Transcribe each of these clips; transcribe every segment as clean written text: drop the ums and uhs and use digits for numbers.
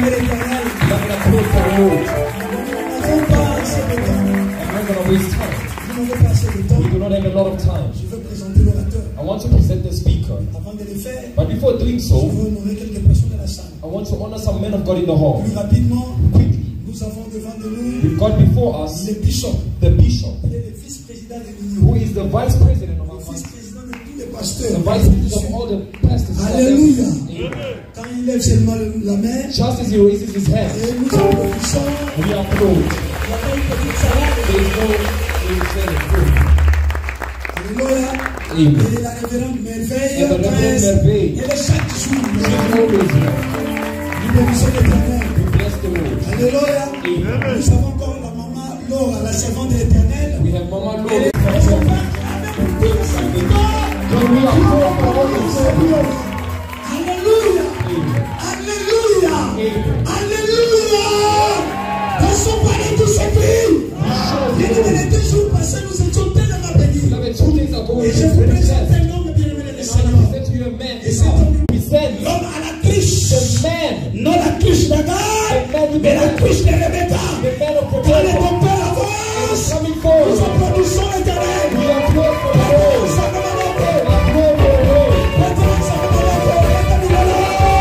aimer l'Éternel. I'm going to pray for the Lord. Nous n'avons pas assez de temps. I'm not going to waste time. Nous n'avons pas assez de temps. We do not have a lot of time. Je veux présenter l'orateur. I want to present the speaker. Avant de le faire, But before doing je so, veux honorer quelques personnes de la salle. I want to honor some men of God in the hall. Plus rapidement, Quickly, nous avons devant de nous we've got before us le bishop. the bishop, Il est le vice-président de who l'Union. is the vice president of our Le country, vice-président de tous les the pasteurs. vice president of all the pastors. Alléluia. Amen. Quand il lève seulement la main, Just as he raises his hand, et nous applaudissons. we applaud. Il y a pas une petite salade. There is no Alléluia. Amen. Et la révérende Merveille, Et la révérende Merveille. elle est chaque jour. She is always here. Nous bénissons l'Éternel. We bless the Lord. Alléluia. Amen. Nous avons encore la maman Laura, la servante de l'Éternel. We have Mama Elle Lord. est avec tout le serviteur. Can we applaud for all the service? Alléluia. Amen. Alléluia. Amen. Alléluia. Passons par les tous ces pays. Les 2 jours passés, nous étions tellement bénis. Beloved, 2 days ago, we Et je vous présente said un homme bien-aimé de Seigneur. to you a man. Et c'est un We said l'homme à la triche. the man, Non la triche d'Agar, mais la triche de Rebecca. the man of Quand les protection, docteurs is avancent, coming nous forward. applaudissons l'Éternel. We applaud for the Lord. Ça va m'arrêter. Applaud for the Lord. Maintenant, ça va m'arrêter.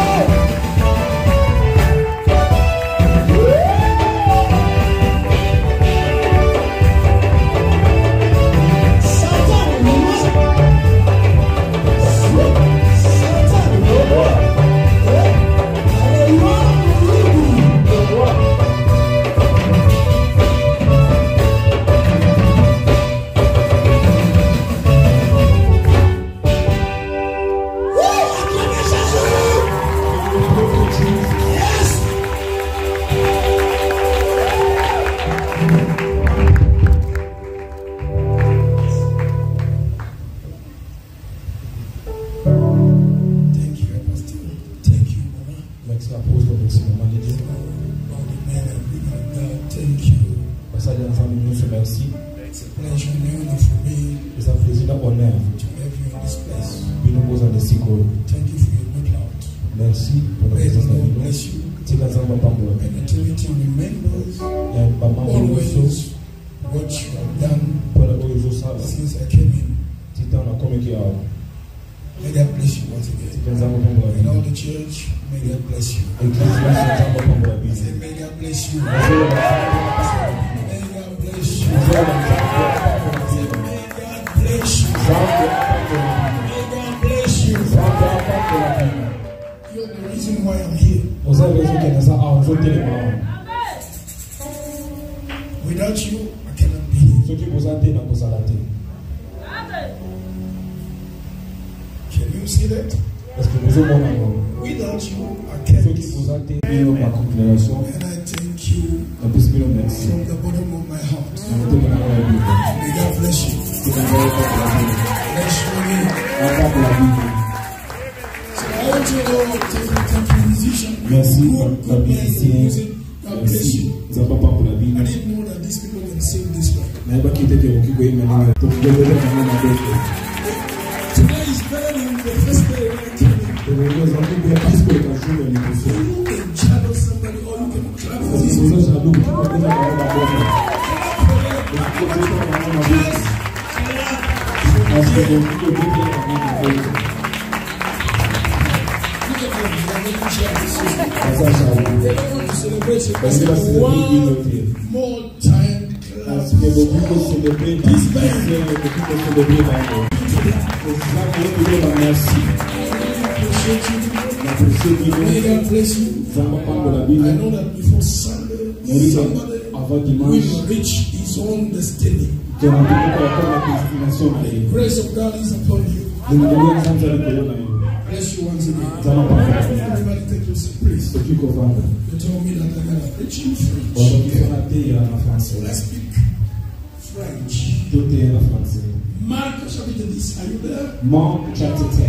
Mark chapter 10,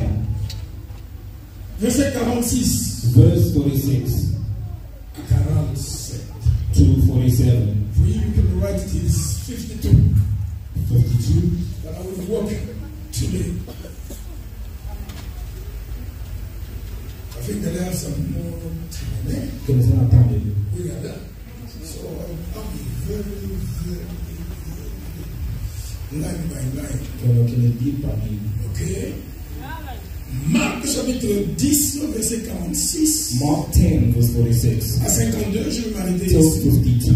verset 46 verse 46 à 47. to 47. For you can write it is 52. 52. But I will work today. I think that I have some more time. que les gens attendent. We are there. So I'll be very, line by line. Donc, il est dit par lui. Ok. Marc chapitre 10, verset 46. Mark 10, verse 46. À 52, je vais m'arrêter Till ici. 52.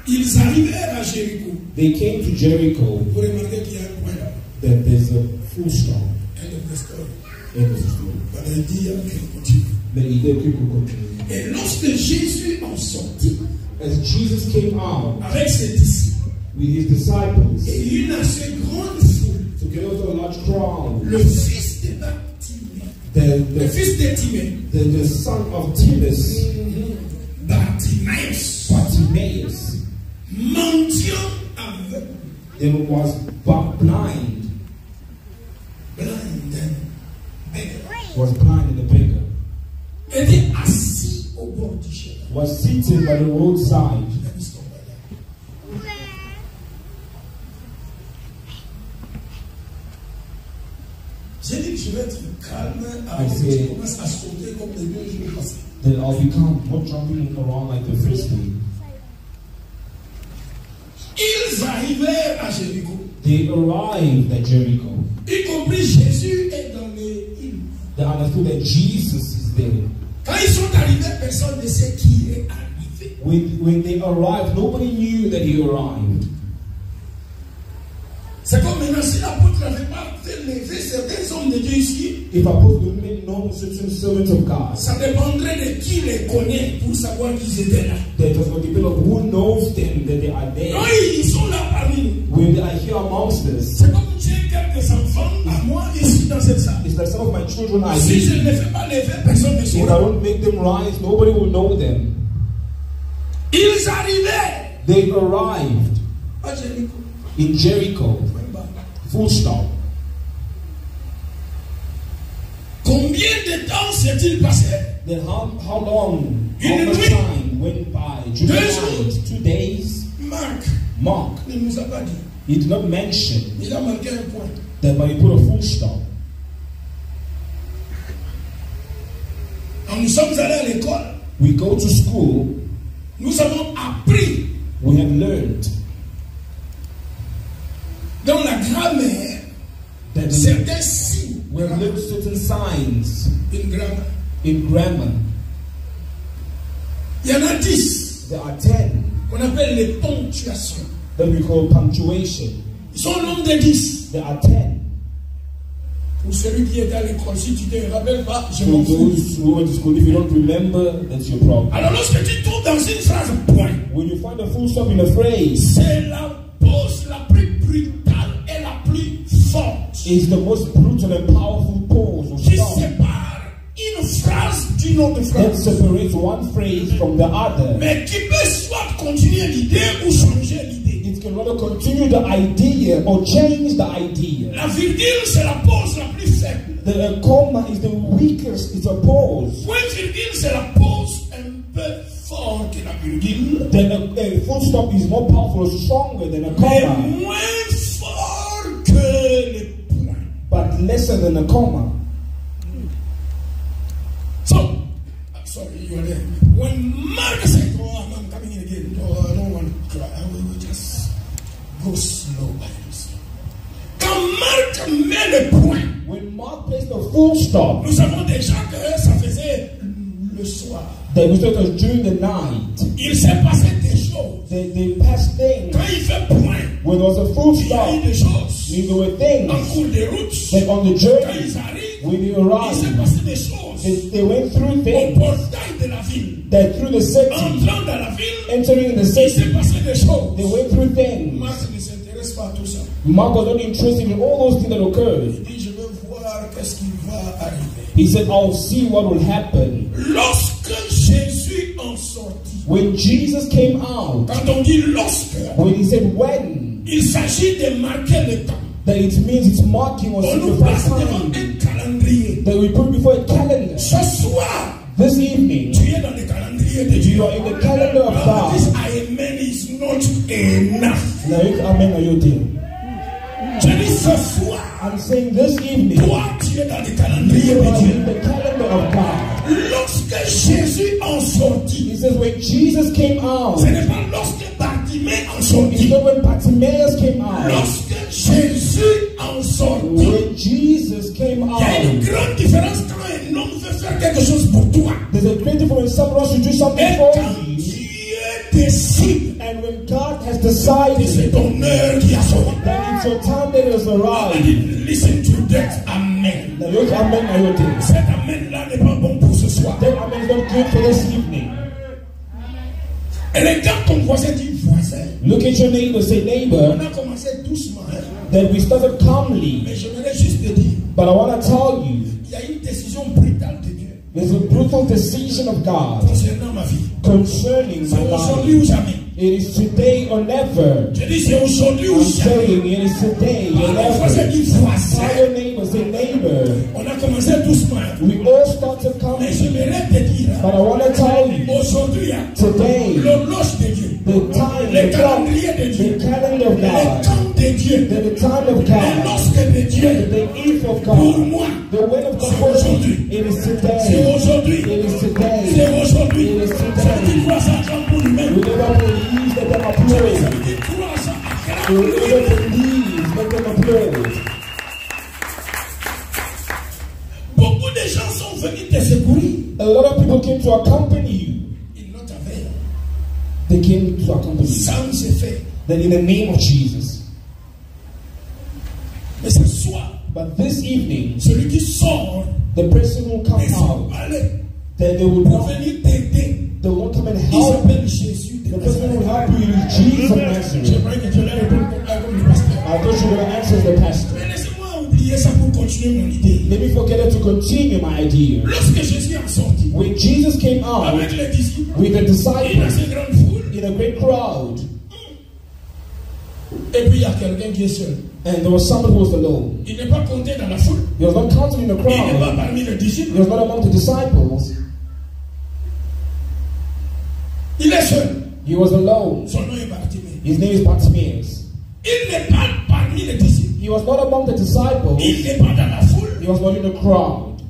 Ils arrivèrent à Jéricho. They came to Jericho. Vous remarquez qu'il y a un point là. That there's a full stop. End of the story. End of the story. Voilà, il dit qu'il continue. Mais il dit qu'il continue. Et lorsque Jésus en sortit As Jesus came out avec ses disciples with his disciples, et une assez grande foule, together with a large crowd, le fils de Bartimée, le fils de Timée, the son of Timaeus, Bartimaeus, mendiant aveugle, there was blind and beggar, and a beggar, était assis au bord du chemin. was seated by the roadside. J'ai dit que je vais être calme avant que tu commences à sauter comme les 2 jours passés. Then I'll become not jumping around like the first day. Ils arrivèrent à Jéricho. They arrived at Jericho. Y compris Jésus est dans les îles. They understood that Jesus is there. Quand ils sont arrivés, personne ne sait qui est arrivé. When they arrived, nobody knew that he arrived. C'est comme maintenant si l'apôtre n'avait pas fait lever certains hommes de Dieu ici. If Apostle didn't make known certain servants of God, Ça dépendrait de qui les connaît pour savoir qu'ils étaient là. that was going to depend on who knows them that they are there. Non, ils sont là parmi nous. When they are here amongst us, C'est comme j'ai quelques enfants à moi ici dans cette salle. it's like some of my children are Si je here. ne les fais pas lever, personne ne If I saura. don't make them rise, nobody will know them. Ils arrivaient They arrived à Jéricho. in Jericho. Full stop. Combien de temps s'est-il passé? Then how long? Une How much nuit. time went by? 2 2 nights, 2 days. Mark, ne nous a pas dit. he did not mention Il a marqué un point. that, but he put a full stop. Quand nous sommes allés à l'école, We go to school, nous avons appris we have learned dans la grammaire that certains signes. we have learned certain signs Une grammaire. in grammar. Il y en a 10 There are 10 qu'on appelle les ponctuations. that we call punctuation. Ils sont au nombre de 10. There are 10. Pour celui qui est à l'école, si tu ne te rappelles pas, je For m'en fous. those who went to school, if you don't remember, that's your problem. Alors lorsque tu trouves dans une phrase point, When you find a full stop in a phrase, c'est la pause la plus brutale et la plus forte it's the most brutal and powerful pause or qui stop sépare une phrase d'une autre that phrase. separates one phrase from the other. Mais qui peut soit continuer l'idée ou changer l'idée. It can rather continue the idea or change the idea. La virgule, c'est la pause la plus faible. The comma is the weakest, it's a pause. Point virgule, c'est la pause un peu forte que la virgule, Then a full stop is more powerful, stronger than a mais comma, moins fort que le point. but lesser than a comma. So, sorry, you are there. When Mark said, "Oh, I'm coming in again," no, I don't want to cry. I will just go slow by yourself. Quand Marc met le point, When Mark placed a full stop, nous savons déjà que ça faisait le soir. they was during the night. Il s'est passé des choses. They passed things. Quand il fait point, When there was a full il y a stop, eu des choses. there were En things cours de route, that on the quand journey, ils arrivent, when they il s'est arrived, passé des choses. they went through Au things portail de la ville, that through the city, entrant dans la ville, entering the il s'est city, passé des choses. they went through things. Marc ne s'intéresse pas à tout ça. Mark was not interested in all those things that occurred. Il dit, je veux voir qu'est-ce qui va arriver. He said, I'll see what will happen. Lorsque Jésus en sortit, When Jesus came out, quand on dit lorsque, when he said when, il s'agit de marquer le temps. that it means it's marking or On nous place signifying devant time. un calendrier. That we put before a calendar. Ce soir, This evening, tu es dans le calendrier de Dieu. you are in the calendar of This God. amen is not enough. Now, amen, are you there? Je dis ce soir, I'm saying this evening, toi tu es dans le calendrier you de are Dieu. in the calendar of God. Lorsque Jésus en sortit, He says when Jesus came out, ce n'est pas lorsque Bartimée en sortit. it's not when Bartimaeus came out. Lorsque Jésus en sortit, When Jesus came il y a une out, grande différence quand un homme veut faire quelque chose pour toi. there's a great difference when someone wants to do something Et for quand you. Dieu décide, And when God has c'est decided ton heure qui a sonné. that it's your time that has I arrived, didn't listen to that. Amen. now look, amen, now you're doing. Cet amen-là n'est pas bon pour ce soir. That amen is not good for this evening. Et regarde ton voisin, dit voisin. Look at your neighbor, say On neighbor, a commencé doucement, hein. that we started calmly. Mais j'aimerais juste te dire, But I want to tell you, il y a une décision brutale de Dieu there's a brutal decision of God concernant ma vie. concerning C'est my aujourd'hui life. ou jamais. It is today or never. Je dis c'est aujourd'hui ou I'm jamais. saying it is today or Alors, voisin, never. dit voisin. Tell your neighbor, say neighbor. On a commencé doucement. We all started Mais calmly. j'aimerais te dire, But I want to tell you, aujourd'hui, hein, today, l'horloge de Dieu, the time, le the clock, calendrier de Dieu, the calendar of le God, temps de Dieu, the time of le God, lorsque de Dieu, the eve of pour God, moi, the will of c'est God. aujourd'hui. It is C'est today. aujourd'hui. It is C'est today. aujourd'hui. It is Ça veut today. dire quoi ça acclame pour lui-même? We never believe that them Ça applaud. veut dire quoi ça acclame We pour never lui-même? believe that them applaud. Beaucoup de gens sont venus te secourir. A lot of people came to accompany you. Ils n'ont pas fait. They came to accompany you. Sans se faire. That in the name of Jesus. Mais ce soir, But this evening, celui qui sort, the person will come ils sont out. allés That they will pour not, venir t'aider. they will come and Il help. s'appelle Jésus de The person who will Nazareth. help you is Jesus of Nazareth. J'aimerais que tu allais répondre comme le pasteur. I thought you were going to answer the pastor. Mais laissez-moi oublier ça pour continuer mon idée. Let me forget it to continue my idea. Lorsque Jésus est sorti, When Jesus came out avec les disciples, with the il a disciples cette grande foule, in a great crowd, et puis il y a quelqu'un qui est seul. and there was someone who was alone. Il n'est pas compté dans la foule. He was not counted in the Il n'est pas crowd. parmi les He disciples. was not among the disciples. Il est seul. He was alone. Son nom est Bartimée. His name is Bartimaeus. Il n'est pas parmi les disciples. He was not among the disciples. Il n'est pas dans la foule. He was not in the crowd.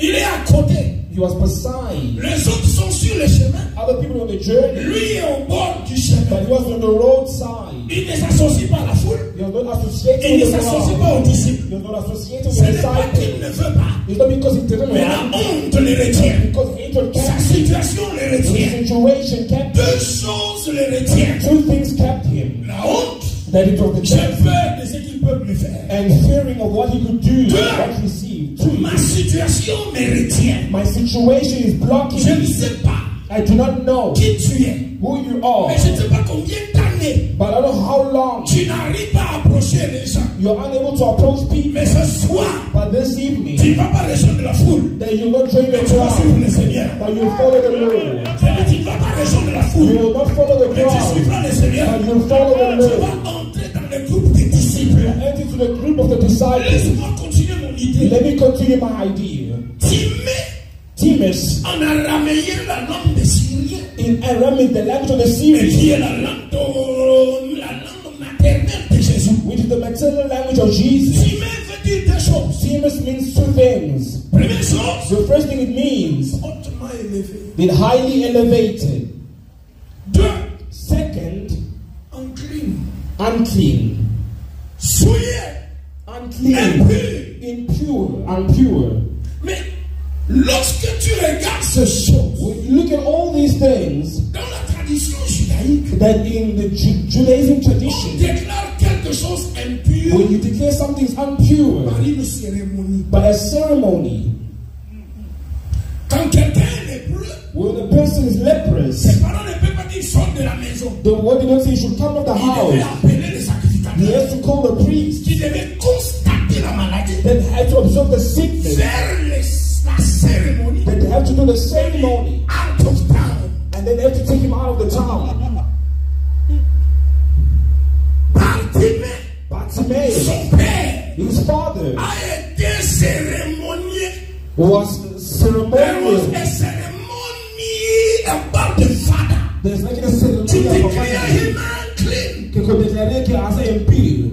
Il est à côté. He was beside. Les autres sont sur le chemin. Other people on the journey. Lui est au bord du But chemin. he was on the roadside. Il ne s'associe pas à la foule. He was not associated Il ne with the s'associe crowd. pas aux disciples. He was not associated Ce with the n'est pas qu'il disciples. ne veut pas. It's not because he didn't Mais la want, honte les retient. because hatred Sa kept him. situation les The retient. situation kept him. Deux choses les retiennent. Two things kept him. La honte, That it was the j'ai chance peur de ce qu'ils peuvent me faire. and fearing of what he could do, what he received. Two, Ma situation me retient. my situation is blocking Je ne me. sais pas I do not know qui tu es. who you are, Mais je ne sais pas combien d'années but I don't know how long tu n'arrives pas à approcher les gens. you're unable to approach people. Mais ce soir, But this evening, tu ne vas pas rejoindre la foule. that you will not join the Mais tu vas suivre crowd, le Seigneur. but you will follow the Lord. Tu ne vas pas rejoindre la You foule. will not follow the Mais tu crowd, suivras le Seigneur. but you will follow the Tu Lord. vas entrer dans le groupe des disciples. Enter to the group of the disciples. Laisse-moi continuer mon idée. Let me continue my idea. Timus, En araméen, la langue des Syriens, in Aramaic, the language of the et Syrians, qui est la langue maternelle de Jésus. which is the maternal language of Jesus. Timée veut dire deux choses. Timus means two things. Première chose, The first thing it means, hautement élevé. being highly elevated. Deux, Second, encline. unclean. Souillé, Unclean, impure, impure. Mais lorsque tu regardes ces choses, When you look at all these things, dans la tradition judaïque, that in the Judaism on tradition, déclare quelque chose impur when you declare something's impure par une cérémonie. by a ceremony, Quand quelqu'un est lépreux, when a person is leprous, ses parents ne peuvent pas dire sort de la maison. what they don't say, you should come out the Il devait house. appeler les He sacrificateurs has to call the priest, qui devaient constater la maladie, then have to observe the sickness, faire la cérémonie then they have to do the ceremony, out of town. and then they have to take him out of the town. Bartimée, Bartimaeus, son père, his father, a été cérémonié. was There was ceremonial. a ceremony about the father. There's like a To ceremony of declare a him unclean. que déclarer qu'il a assez impur.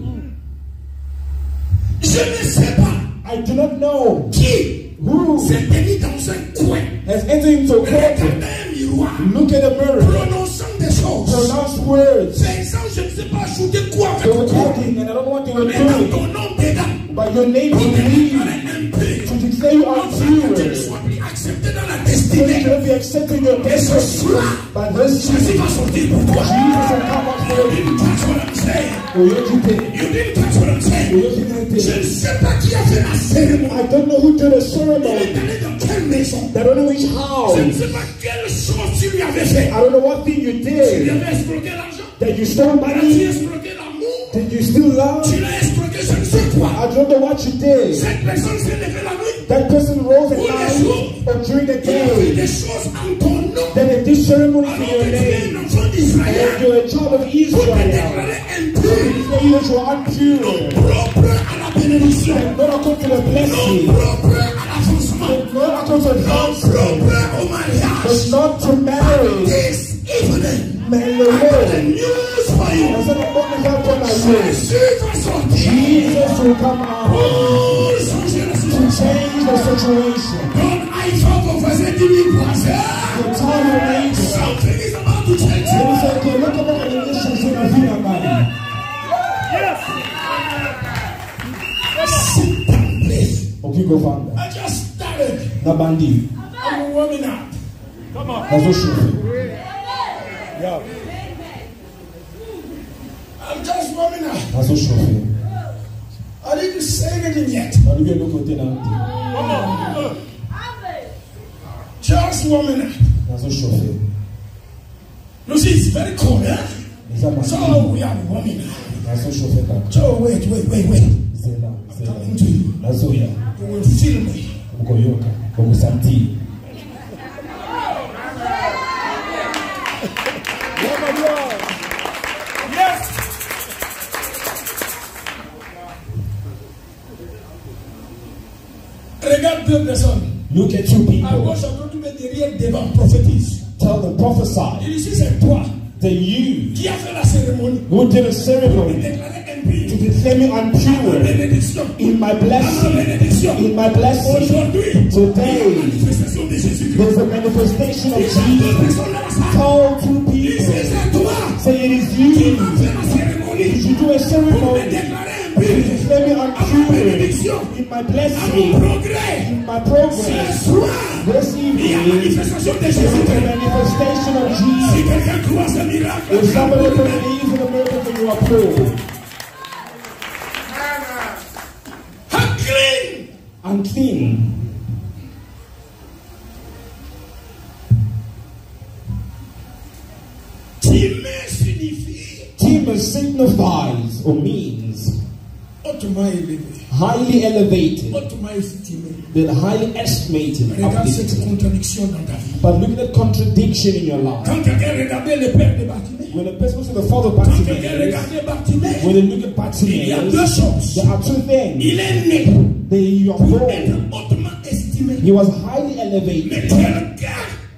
Je ne sais pas I do not know qui Who s'est tenu dans un coin, has entered into a regardait court, un miroir, look at a mirror, prononçant des choses, pronounce words. faisant je ne sais pas ajouter quoi They avec were quoi, talking, and I don't know what they were mais dans doing, ton nom dedans, but your name on will te leave déclarait impur. to declare you Afin que tu ne unpure. sois plus accepté dans la So you destinée. can be accepted in your Et ce destiny. soir, But this Jésus season, va sortir pour toi. Jesus will come up You for you. didn't catch what I'm saying. Oh, you did. You didn't catch what I'm saying. Oh, you did. Je ne sais pas qui a fait la cérémonie. I don't know who did a Il est ceremony. allé dans quelle maison. I don't know which Je ne house. sais pas quelle chose tu lui avais fait. I don't know what thing you Tu lui did. avais escroqué l'argent. That you stole Tu money. escroqué l'amour. Did you still love? Tu l'as escroqué je ne sais quoi. I don't know what you did. Cette personne s'est levée la nuit. That person rose at Pour les night jours. or during the Il a fait day. des choses en ton nom. Then it did ceremony Alors in que your tu es name. un enfant And d'Israël. you're a child of Pour te Israel. déclarer impur. Say that you are unpure. Propre à la bénédiction. And not according to the Non blessing. propre à l'avancement. Not according to the Non advancement. propre au mariage. But not to marry. This evening, Man, the the Lord. news for you. I said, I'm not going to my way. Jésus va sortir Jesus will come out pour changer la to situation. change the situation. Ton iPhone au voisin du voisin. The time of nature. Something is about to change. Then he said, okay, look at the issues in the vida, man. Sit down, please. Okay, go find that. I just started. Nabandi. I'm warming up. That's what she said. I'm just warming up. That's what she said. I didn't say anything yet. Now, you look at that. Just warming up. That's what she said. You see, it's very cold, eh? Is that my So we are warming up. That's what she said. So wait. Say that. Say Talking that. to you. That's what we are. You will feel me. Ukoyoka. Umusanti. Regarde deux personnes. Look at two À people. gauche, à droite, tu mets derrière, devant, prophétise. Tell them, prophesy. Et ici, c'est toi That you qui a fait la cérémonie. who did a Pour ceremony déclarer to impur. declare me La unpure bénédiction. in my La blessing. bénédiction. In my blessing. Aujourd'hui, il y a Today, la manifestation de Jésus. there's a manifestation of Il y a deux Jesus. personnes dans la salle. Tell two Il people. dit, c'est toi Say it is qui you. a fait la cérémonie. Did you do a Pour me ceremony déclarer to impur. declare me À ma unpure bénédiction. in my À mon blessing, progrès. in my Ce progress? soir, This il y a evening, manifestation de there's Jésus. a manifestation of Si Jesus. quelqu'un croit ce miracle, If somebody believes in a miracle, then you are poor. unclean. Unclean. Timé signifie Timor signifies or means hautement élevé, highly elevated, hautement estimé. then highly estimated, Regarde cette uplifted. contradiction dans ta vie. But look at that contradiction in your life. Quand quelqu'un regardait le père de Bartimée, When a person looks at the father of quand quelqu'un Bartimaeus, regardait Bartimée, when they look at il y a deux Bartimaeus, choses. there are two things. Il est né They are pour born. être hautement estimé. He was highly Mais elevated, quelqu'un,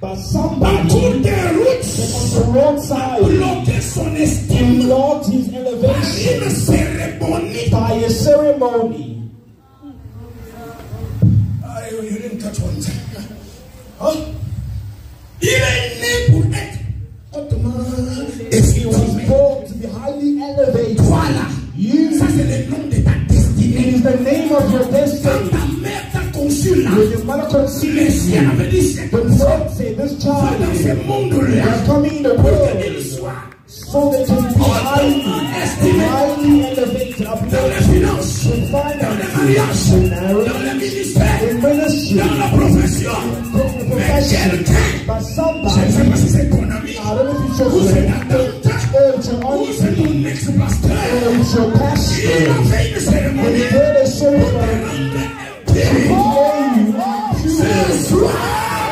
but par somebody toutes des on routes, the roadside bloquait son estime blocked his par elevation une cérémonie. by a ceremony. You didn't catch one. Hein? Il est né pour être hautement He was estimé. born to be highly elevated. Voilà. You, Ça, c'est le nom de ta it destinée. is the name of your Quand destiny. ta mère t'a conçu là, When your mother conceived le ciel you, avait dit c'est the comme ça. Lord said, this Va child dans ce is monde-là coming in the pour world qu'il soit so that he can be highly elevated, dans les uplifted, finances, in dans les finances, mariages, in dans marriage, les ministères, in ministry, dans la profession. in Mais profession. quelqu'un, But je ne somebody, sais pas si c'est ton ami, I don't know if it's your ou c'est friend, ta tante, or it's your ou c'est auntie, ton ex-pasteur. or it's your Il a pastor. fait une When you cérémonie heard a pour te ceremony, rendre to impur. call you Ce pure, soir,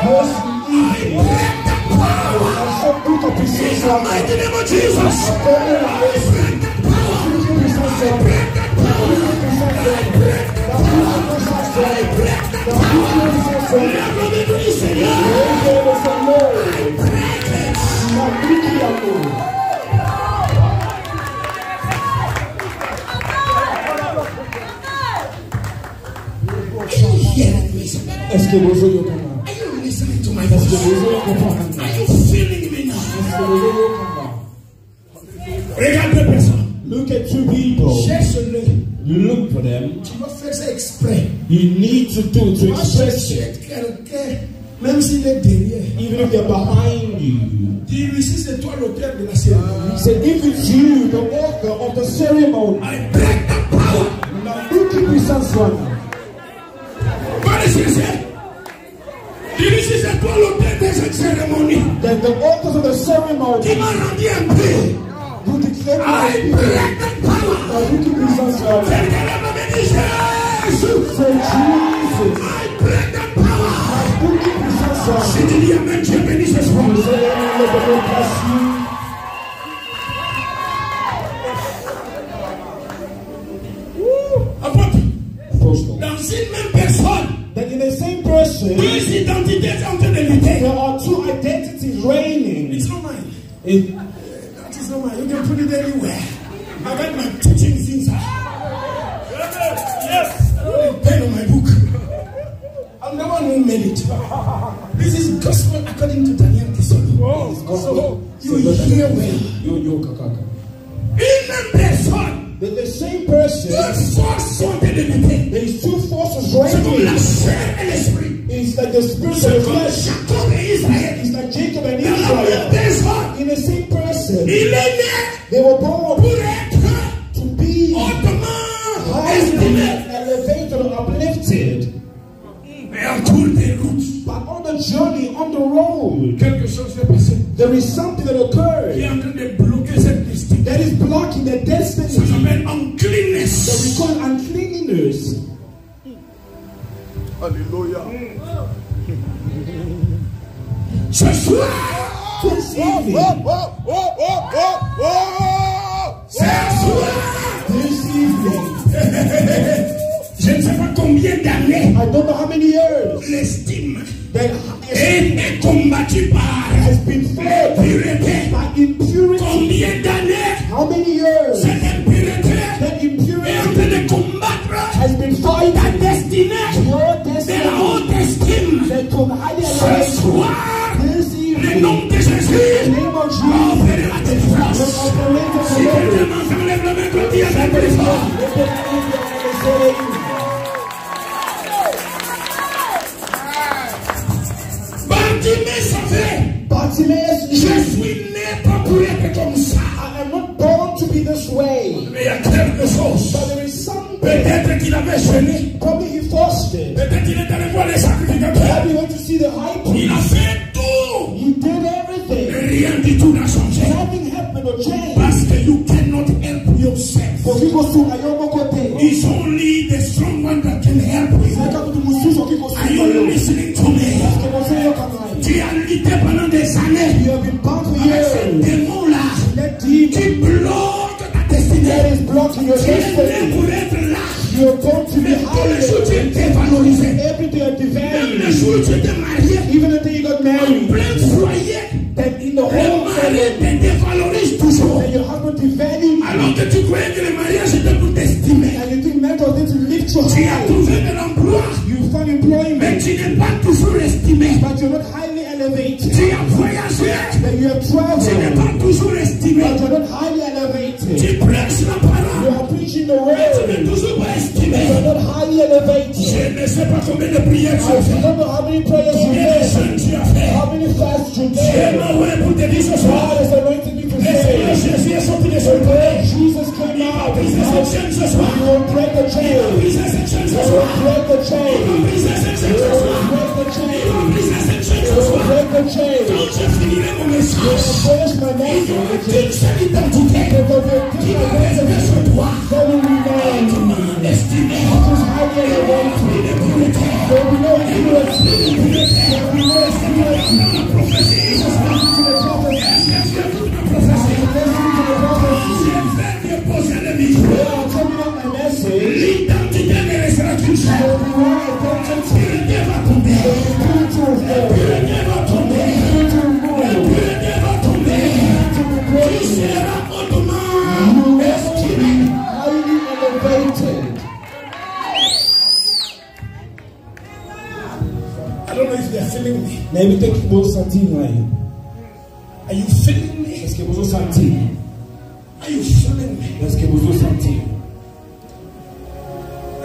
was I evil. break the power. And some people can see In the something. mighty name of Jesus, I Don't realize break the power. I break the power. I break the power. La gloire du Seigneur. I break it. Hear me. Est-ce que vous avez compris? Are you listening to my Est-ce que voice? vous avez compris? Are you feeling me now? Est-ce que vous avez compris? Regarde deux personnes. Look at two people. Cherche-le. Look for them. Tu vas faire ça exprès. You need to do to Tu vas express chercher it. quelqu'un, même s'il est derrière. Even if they're behind you. Dis-lui, si c'est toi l'auteur de la cérémonie. Say, if it's you, the author of the ceremony. I break the power. Now, who can be someone? What is it say? Dis-lui, si c'est toi l'auteur de cette cérémonie. That the authors of the ceremony. Qui m'a rendu un peu. Who declare I break the power. who can be someone? Quelqu'un lève me dit Jésus. Say, Jesus. I break the power. Who can be someone? Si tu dis Amen, Dieu bénit ce soir. Say, let the Lord bless you. Apôtre, Apostle. dans une même personne, That in the same person, deux identités sont en train de lutter. there are two identities reigning. It's not mine. It, That is not mine. You can put it anywhere. I got my teachings inside. Yes. Pen on my book. I'm the one who made it. This is gospel according to Daniel Kisolo. So you hear well. you kakaka. Une même personne, The same person, deux forces sont en train de lutter. there is two forces C'est comme la reigning. chair et l'esprit. It's like the spirit C'est and the comme flesh. Jacob et Israël. It's like Jacob and Dans la même Israel. personne, In the same person, il est né they were born pour être to be hautement highly estimé. elevated and uplifted. Mais en cours de route, But on the journey, on the road, quelque chose s'est passé there is something that qui est occurred en train de bloquer cette destinée. that is blocking the Ça destiny s'appelle that we uncleanness. call uncleanness. Alléluia. Ce soir, This evening, ce soir, this evening, je ne sais pas combien d'années I don't know how many years l'estime that est combattue par has been fed l'impureté. by impurity. Combien d'années How many years cette impureté that est en impurity train de combattre has been ta fighting destinée your de la destiny haute estime. that from highly Ce elevation. soir, This le evening, nom de Jésus in the name of va Jesus, opérer la délivrance. will operate Si the Lord. quelqu'un m'enlève la main quand il y a des plus fort. Bartimée savait, Bartimaeus je knew, suis né pas pour être comme ça. I am not born to be this way. Mais il y a quelque chose. But there is something. Peut-être qu'il avait jeûné. Probably he fasted. Peut-être qu'il est allé voir les sacrificateurs. Probably went to see the high Il a priest. fait tout. He did everything. Et rien du tout n'a changé. Nothing happened or changed. Parce que you cannot help yourself. For people to Ayomo Kote. It's only the strong one that can help you. Are you listening to me? Tu as lutté pendant des années You have been bound for avec ce years. démon-là That demon qui bloque ta destinée. that is blocking your Tu es né destiny. pour être là. You are born to be Mais tous les jours tu higher. étais valorisé. Every day you are Même les devalued. jours où tu étais marié, Even the day you got en married. plein foyer, That in the le whole mari family, te dévalorise toujours. that your husband devalued you. Alors que tu croyais que le mariage était pour t'estimer. And you think men are going to lift you Tu as high. trouvé de l'emploi, You found mais employment, tu n'es pas toujours estimé. but you're not highly elevated. Tu as voyagé, That you have tu n'es traveled, pas toujours estimé. but you're not highly elevated. Tu prêches la You parole, are preaching the mais tu word, n'es toujours pas estimé. but you're not highly elevated. Je ne sais pas combien de prières tu I as fait, don't know how many prayers you combien de made, jeûnes tu as fait. how many fasts you Dieu did. m'a envoyé pour te dire ce soir, God has anointed me to le Seigneur say, Jésus est sorti de son when palais. Jesus came Il va out, briser cette chaîne ce soir. you will break the Il va chain. briser cette chaîne ce You soir. will break the Il va chain. briser cette chaîne You ce will soir. break the Il chain. va briser cette chaîne You ce will soir. break the chain. Quand je finirai mon message, Finish my il y aura message. qu'une seule identité There will be a qui va different rester message sur toi. that will remain. Hautement estimé. Which is highly elevated. Il est pour le temps. There will be no impurity. There will be no impurity. La prophétie, ce soir. Listen to the prophecy. Est-ce que tu écoutes ma prophétie? Listen to the prophecy. Je vais déposer le micro. When I terminate my message, L'identité ne restera qu'une there seule. will be one identity. L'identité va tomber. Impurity will fall. L'identité va tomber. Impurity will move. L'identité va tomber. Impurity will Tu break. seras hautement estimé. Highly elevated. que vous sentez là? Are you feeling me? Est-ce que vous sentez? Are you feeling me? Est-ce que vous sentez?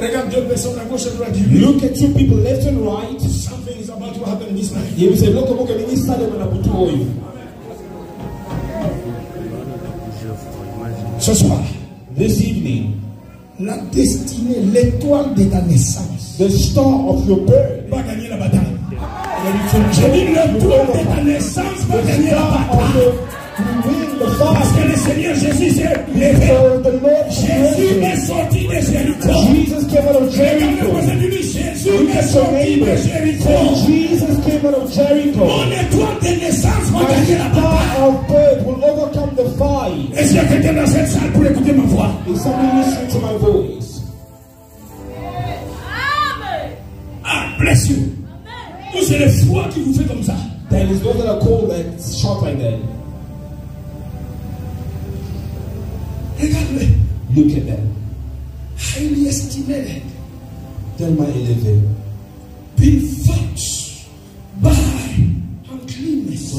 Regarde deux personnes à gauche et à droite. Look at two people left and right. Something is about to happen this night. Et vous savez comment que les salles vont aboutir au lieu. Ce soir, This evening, la destinée, l'étoile de ta naissance, the star of your birth va gagner la bataille. J'ai dit l'étoile de ta naissance va gagner la bataille. Parce que le Seigneur Jésus s'est levé. Jésus est sorti de Jéricho. Jesus came out of Jericho. Jésus est sorti de Jéricho. Jesus came out of Jericho. Mon étoile de naissance va gagner la The bataille. star of birth will overcome the fight. Est-ce qu'il y a quelqu'un dans cette salle pour écouter ma voix? Is somebody listening to my voice? Ah, bless you. Vous, c'est le froid qui vous fait comme ça. There is those that are cold that shout like that. Regarde-le. Look at them. Highly estimated. Tellement élevé. Being vexed by uncleanness.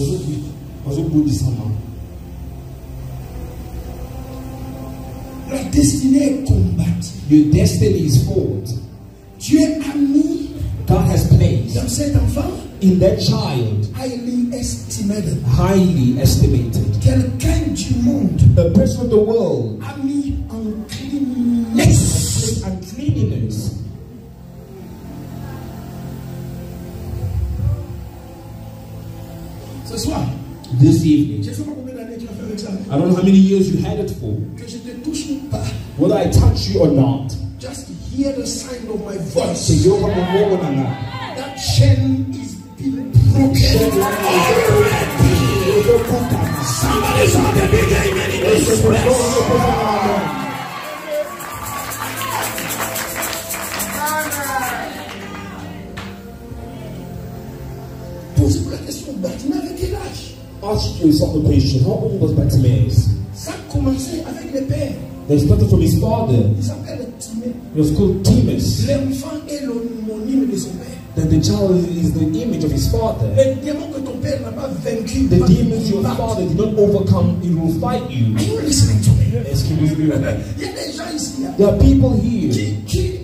La destinée est combattue. Your destiny is fought. Dieu a mis God has placed dans cet enfant in that child, highly estimated. highly estimated. Quelqu'un du monde The person of the world a mis uncleanness. and cleanliness. Ce soir, This evening, je ne sais pas combien d'années tu as fait avec ça. I don't know how many years you had it for, Que je te touche ou pas. whether I touch you or not. Just hear the sound of my voice. So you're going to walk on that. That chain is being broken already. Somebody's on the big amen in this place. Posez-vous la question, Bartimée avait quel âge? Ask yourself the question, how old was Bartimaeus? Ça a commencé avec le père. They started from his father. Il s'appelle Timée. He was called Timus. L'enfant est l'homonyme de son père. That the child is the image of his father. Les démons que ton père n'a pas vaincu. The demons your father did not overcome, he will fight you. Are you listening to me? Excuse me. Il y a des gens ici There are people here qui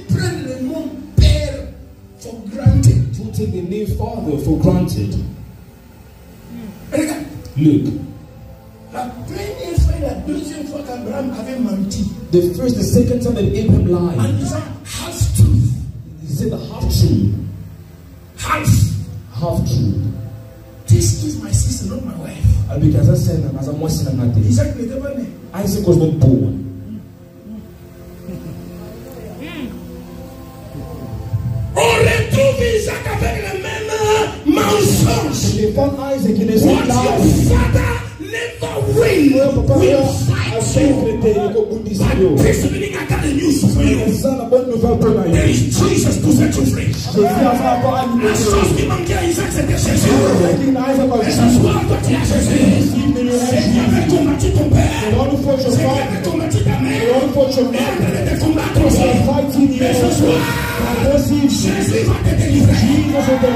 prennent le nom père for granted. who take the name father for granted. Regarde, Look, la première fois et la deuxième fois qu'Abraham avait menti the first, the second time that Abraham en lied, disant half truth, he said the half truth. Half truth. this is my sister, not my wife. Because I said, as I'm watching another, Isaac n'était pas né. Isaac was not born. On retrouve Isaac avec le même mensonge. They found Isaac in the What same your life. father never win will fight you. But this evening I got a news for you. There is Jesus to set you free. La chose qui manquait à Isaac, c'était Jésus. Et ce soir, toi tu as Jésus. C'est qui avait combattu ton père. C'est qui avait combattu ta mère. Et elle te combattre aussi. Mais ce soir, Jésus va te délivrer. Ton père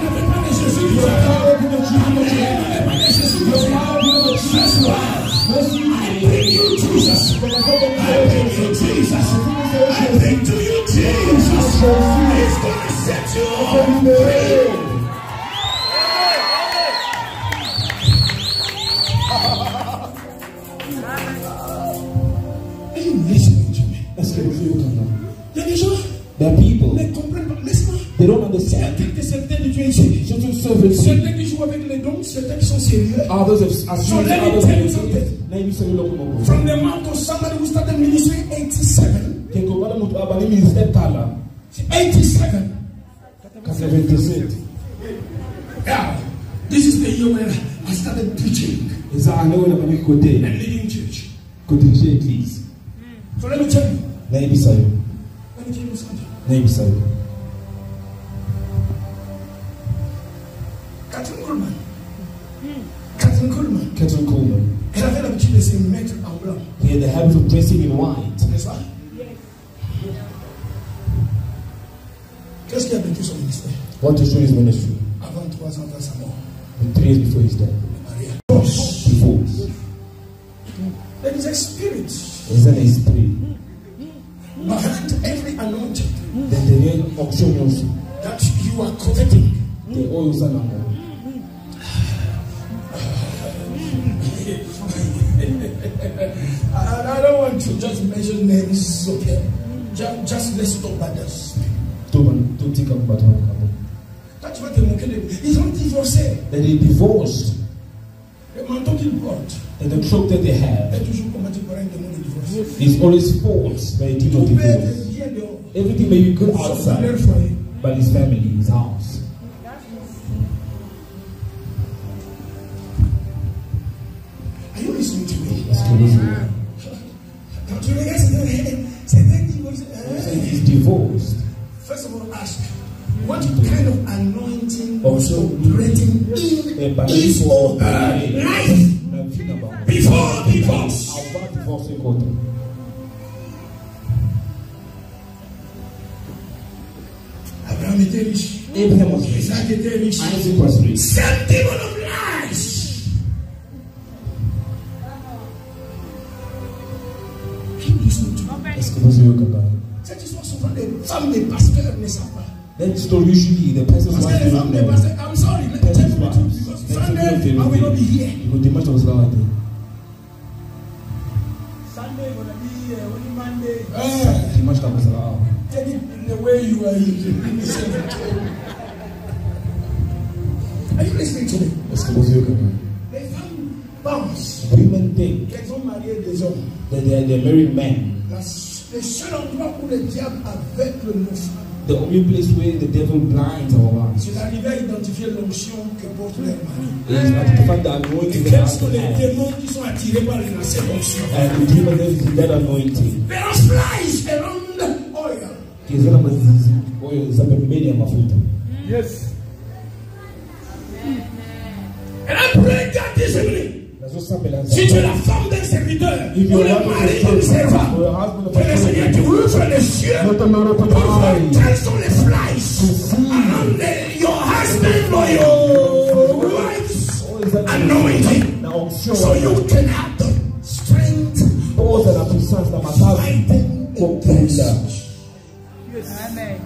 n'avait pas de Jésus. Ton père n'avait pas de Jésus. Ce soir, I bring you Jesus. I bring you Jesus. I bring to you Jesus. He's gonna set you free. Are you listening to me? Est-ce que vous entendez? Il y a des gens There are people, qui ne comprennent pas. Laisse-moi. they don't Il y a understand. quelques certains de Dieu ici. Certain servants, Certains qui jouent avec les dons, certains qui sont sérieux. others are So serious, let me others tell you are something. maybe some local. From the mouth of somebody who started ministry in 87. Quelque part, notre abonné ministère Kala, 87. 97. Yeah. This is the year when I started preaching Et ça, on a pas côté, and leading church. côté de l'église. So let me tell you. Maybe so. Let me tell you something. Maybe so. Catherine Coleman. Catherine Coleman. Catherine Coleman. Elle avait l'habitude de se mettre en blanc. He had the habit of dressing in white. N'est-ce pas? Qu'est-ce qui a vécu son ministère? What to show his ministry? Avant 3 ans, days before his death. Divorce. There is a spirit Is that a spirit? behind every anointing Then the name option also. that you are coveting. The oil is an I don't want to just mention names, okay? Just let's talk about this. Don't think about what happened. That's what the monkey. Ils ont divorcé. Then they divorced. Le manteau qu'ils portent And the cloak that they have est toujours combattu par un démon de divorce. is always false by a demon Tout peut être divorce. bien dehors. Everything may be good Sauf leur outside, foyer. but his family, his house. Are you listening to me? It's Jerusalem. Quand tu regardes, c'est un divorce. And he's divorced. First of all, ask what kind of anointing was operating in his or her life before divorce. Avant divorce écoute. Abraham était riche. Abraham was rich. Isaac était riche. Isaac was rich. Same demon of lies. Keep listening to me. Est-ce que vous avez compris? Cette histoire, souvent, les femmes des pasteurs ne savent pas. That story usually the person's Parce wife que les femmes des don't know. pasteurs, I'm sorry, let me tell you the truth. Because Sunday, I will not be here. Because the master was like that. Sunday, gonna be here. Only Monday. The master was like, Take it in the way you are using. Are you listening to me? est-ce que vous avez compris? Les femmes pensent Women think qu'elles ont marié des hommes. that they're married men. Le seul endroit où le diable aveugle nos femmes, The only place where the devil blinds our eyes c'est d'arriver à identifier l'onction que porte leur mari. is to find the Et anointing that quels has sont to les have. démons qui sont attirés par cette onction? And the demon that is that anointing. There are flies around oil. Kizana mazizi oil za pembeni ya mafuta. Yes. And I pray God this evening. Si tu es la femme d'un serviteur, ou le mari d'un servant, que le Seigneur te ouvre les yeux pour voir quels sont les flies around your husband or your wife's anointing, so you can have the strength of fighting against. Amen.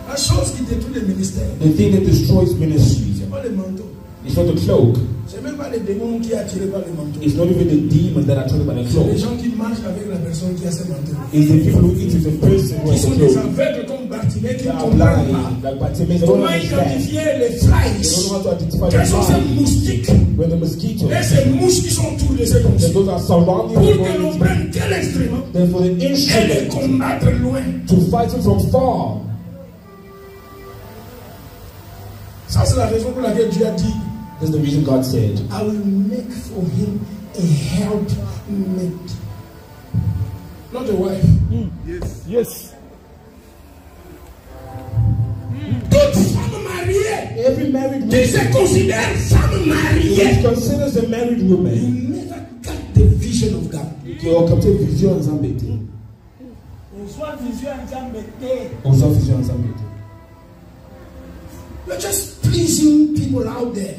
La chose qui détruit les ministères, The thing that destroys ministry c'est pas les manteaux. is not the cloak. C'est même pas les démons qui sont attirés par les manteaux. It's not even the demons that are attracted by the C'est cloak. les gens qui marchent avec la personne qui a ce manteau. It's the people who eat with the person who Qui has sont the des cloak. aveugles comme Bartimée qui They ne are comprennent blind, pas. like Bartimaeus. They don't Comment understand. identifier les They don't know flies? how to identify Quels sont ces the flies. moustiques? When the mosquitoes, Et ces mouches qui sont autour de ces then moustiques. those are surrounding Pour the que l'on anointing. prenne quel instrument Then for the et les instrument combattre loin. to fight it from far. Ça, c'est la raison pour laquelle Dieu a dit That's the reason God said, I will make for him a helpmate. Not a wife. Yes. Toute femme mariée every married qui woman se considère femme mariée, which considers a married you woman never got the vision of God. qui a capté vision en Zambété. Aux officiers en Zambété. You're just pleasing people out there,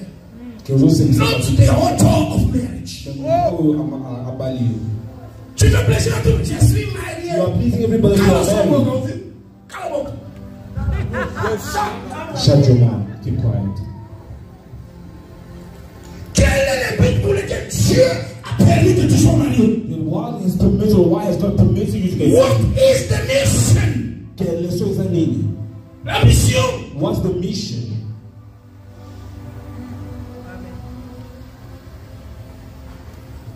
Que vous savez, not the author of marriage. à Bali. Tu veux plaisir à tout le monde. Je suis marié. You are pleasing everybody who Carlos are Songo, married. Carlos. Shut your mouth. Keep quiet. Quel est le but pour lequel Dieu a permis que tu sois marié? Then what is permitted or why is God permitting you to get What married? is the mission? Quelle leçon est la nini? La mission. What's the mission?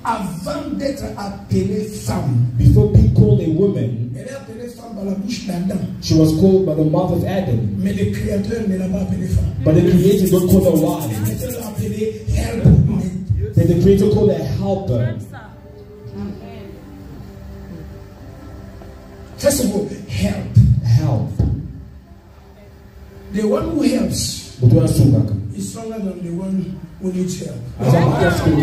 Avant d'être appelée femme, Before being called a woman, elle est appelée femme par la bouche d'Adam. she was called by the mouth of Adam. Mais le Créateur ne l'a pas appelée femme. But the Creator don't call her Le wife. Créateur l'a appelée helpmate. Then the Creator called her helper. First of all, help. Help. The one who helps But we are sungaka. is stronger than the one who needs help. As I'm asking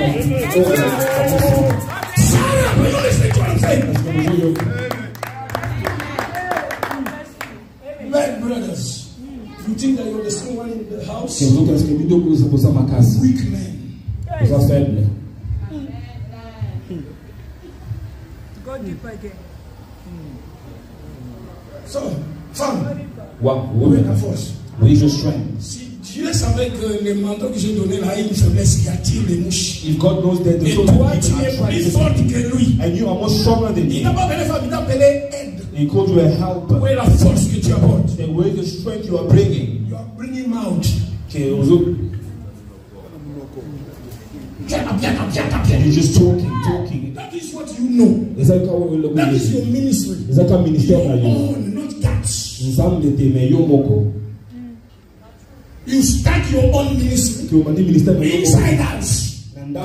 Sarah, are you listening to what I'm Say, Est-ce que vous voyez? my brothers, you think that you're the strong one in the house? Que vous pensez que vous devez vous poser ma casse? Weak men. Vous êtes faible. Go deeper again. So, femme, Wow, où est la woman, force? where is your strength? Si Dieu savait que les manteaux que j'ai donnés là, il y a une faiblesse qui attire les mouches. If God knows that the Et soul toi, of tu people es are trying plus to forte que lui. and you are more stronger than Il me. n'a pas appelé femme, il t'a appelé aide. He called you a helper. Où est la force que tu apportes? Then where is the strength you are bringing? You are bringing him out. Que vous autres, you're just talking. That is what you know. C'est ça qu'on le That is your ministry. C'est ça qu'un ministère You a eu. own, not God's. Nous sommes des meilleurs moko. You start your own ministry. Que on dit ministère de Inside out. Nanda.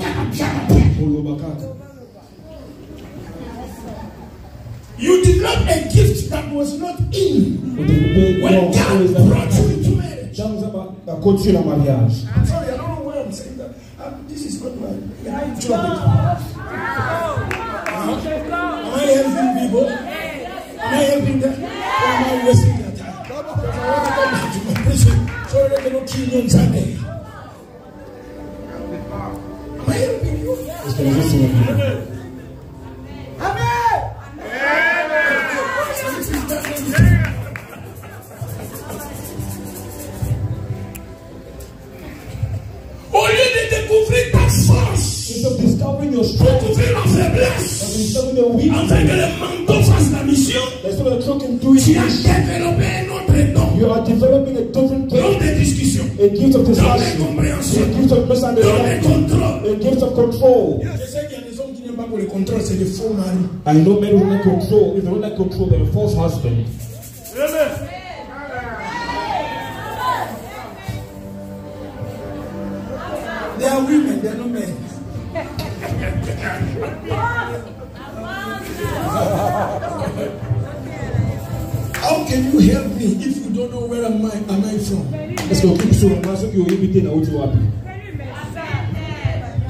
You develop a gift that was not in when God brought you into marriage. Continue la mariage. I'm sorry, I don't know why I'm saying that. This is not my job. Am I helping people? Am I helping them? Or am I wasting their time? Because I want to come back to my preaching so they cannot kill me on Sunday. Am I helping you? Est-ce que vous êtes sur le milieu? Au lieu de découvrir ta force, Instead of discovering your strength, découvrir la faiblesse, discovering your weakness, afin que le manteau fasse la mission, that's what the truck can do. tu as développé un autre don. You are developing a different Don gift, de discussion, a gift of don de discussion, compréhension, a gift of don de misunderstanding, contrôle. a gift of control. Je sais qu'il y a des hommes qui n'aiment pas pour le contrôle, c'est des faux maris. I know men who like control. If they don't like control, they're a false husband. They are women, they are not men. How can you help me if you don't know where am I from? Est-ce que vous pouvez sur le marché qui est invité dans votre wapi?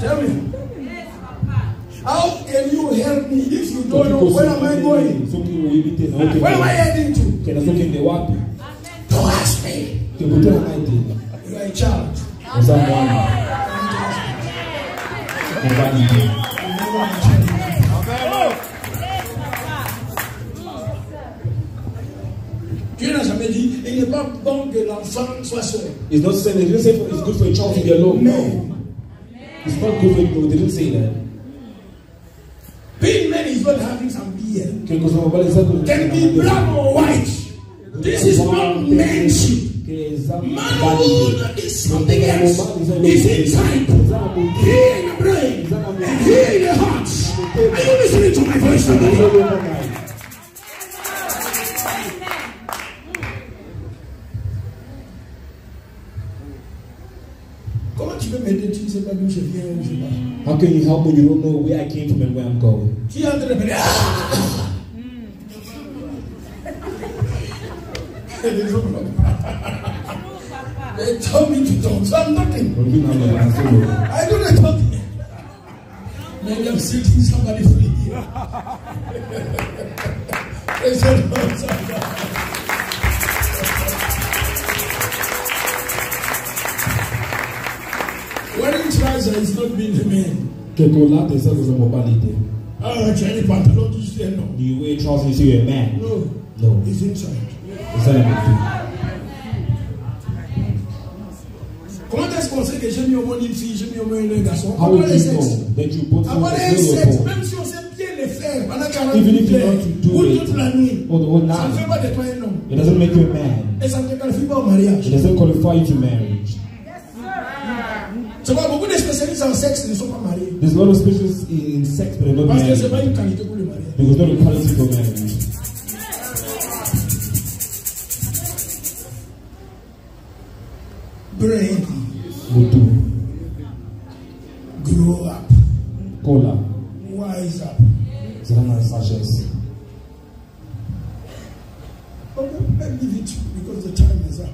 Tell me. How can you help me if you don't know where am I going? Ceux qui ont invité dans votre Where am I wapi? heading to? Que na ceux qui ont wapi? Don't ask me. Que vous avez aidé. You are a child. Nous avons on va l'aider. Dieu n'a jamais dit, il n'est pas bon que l'enfant soit seul. It's not saying, they didn't say it's good for a child to be alone. No. It's not good for you. They didn't say that. Being man is not having some beer. Que nous avons pas les autres. Can be black or white. This is not manship. Manhood is something else. It's inside. Here in the brain. And here in the heart. Are you listening to my voice? Comment tu peux m'aider? Tu ne sais pas d'où je viens, je sais pas. How can you help when you don't know where I came from and where I'm going? Tu es en train de me dire, they told me to talk, so I'm talking. I do not talk. Maybe I'm setting somebody free here. Praise the Lord. Wearing trousers is not being a man. Quelque là, t'es ça, vous n'avez pas l'idée. Ah, tu as les pantalons, tu sais, non. Do you wear trousers if you're a man? No. No. It's inside. C'est ça la vérité. Comment est-ce qu'on sait que j'ai mis au moins une fille, j'ai mis au moins un garçon? How Après will les you sexes. know that you put Après something les sexes, available? même si on sait bien les faire pendant 40 Even if minutes, you want to do ou it toute la nuit, or the whole ça ne fait night, pas de toi un homme. it doesn't make you a man. Et ça ne te qualifie pas au mariage. It doesn't qualify you to marriage. C'est pas beaucoup de spécialistes en sexe ne sont pas mariés. There's a lot of specialists in sex, but they're not Parce que ce n'est pas married. une qualité pour le mariage. Because it's not a quality for marriage. Brain, Mutu, grow up, cola, wise up. c'est la sagesse. Okay, let's leave it because the time is up.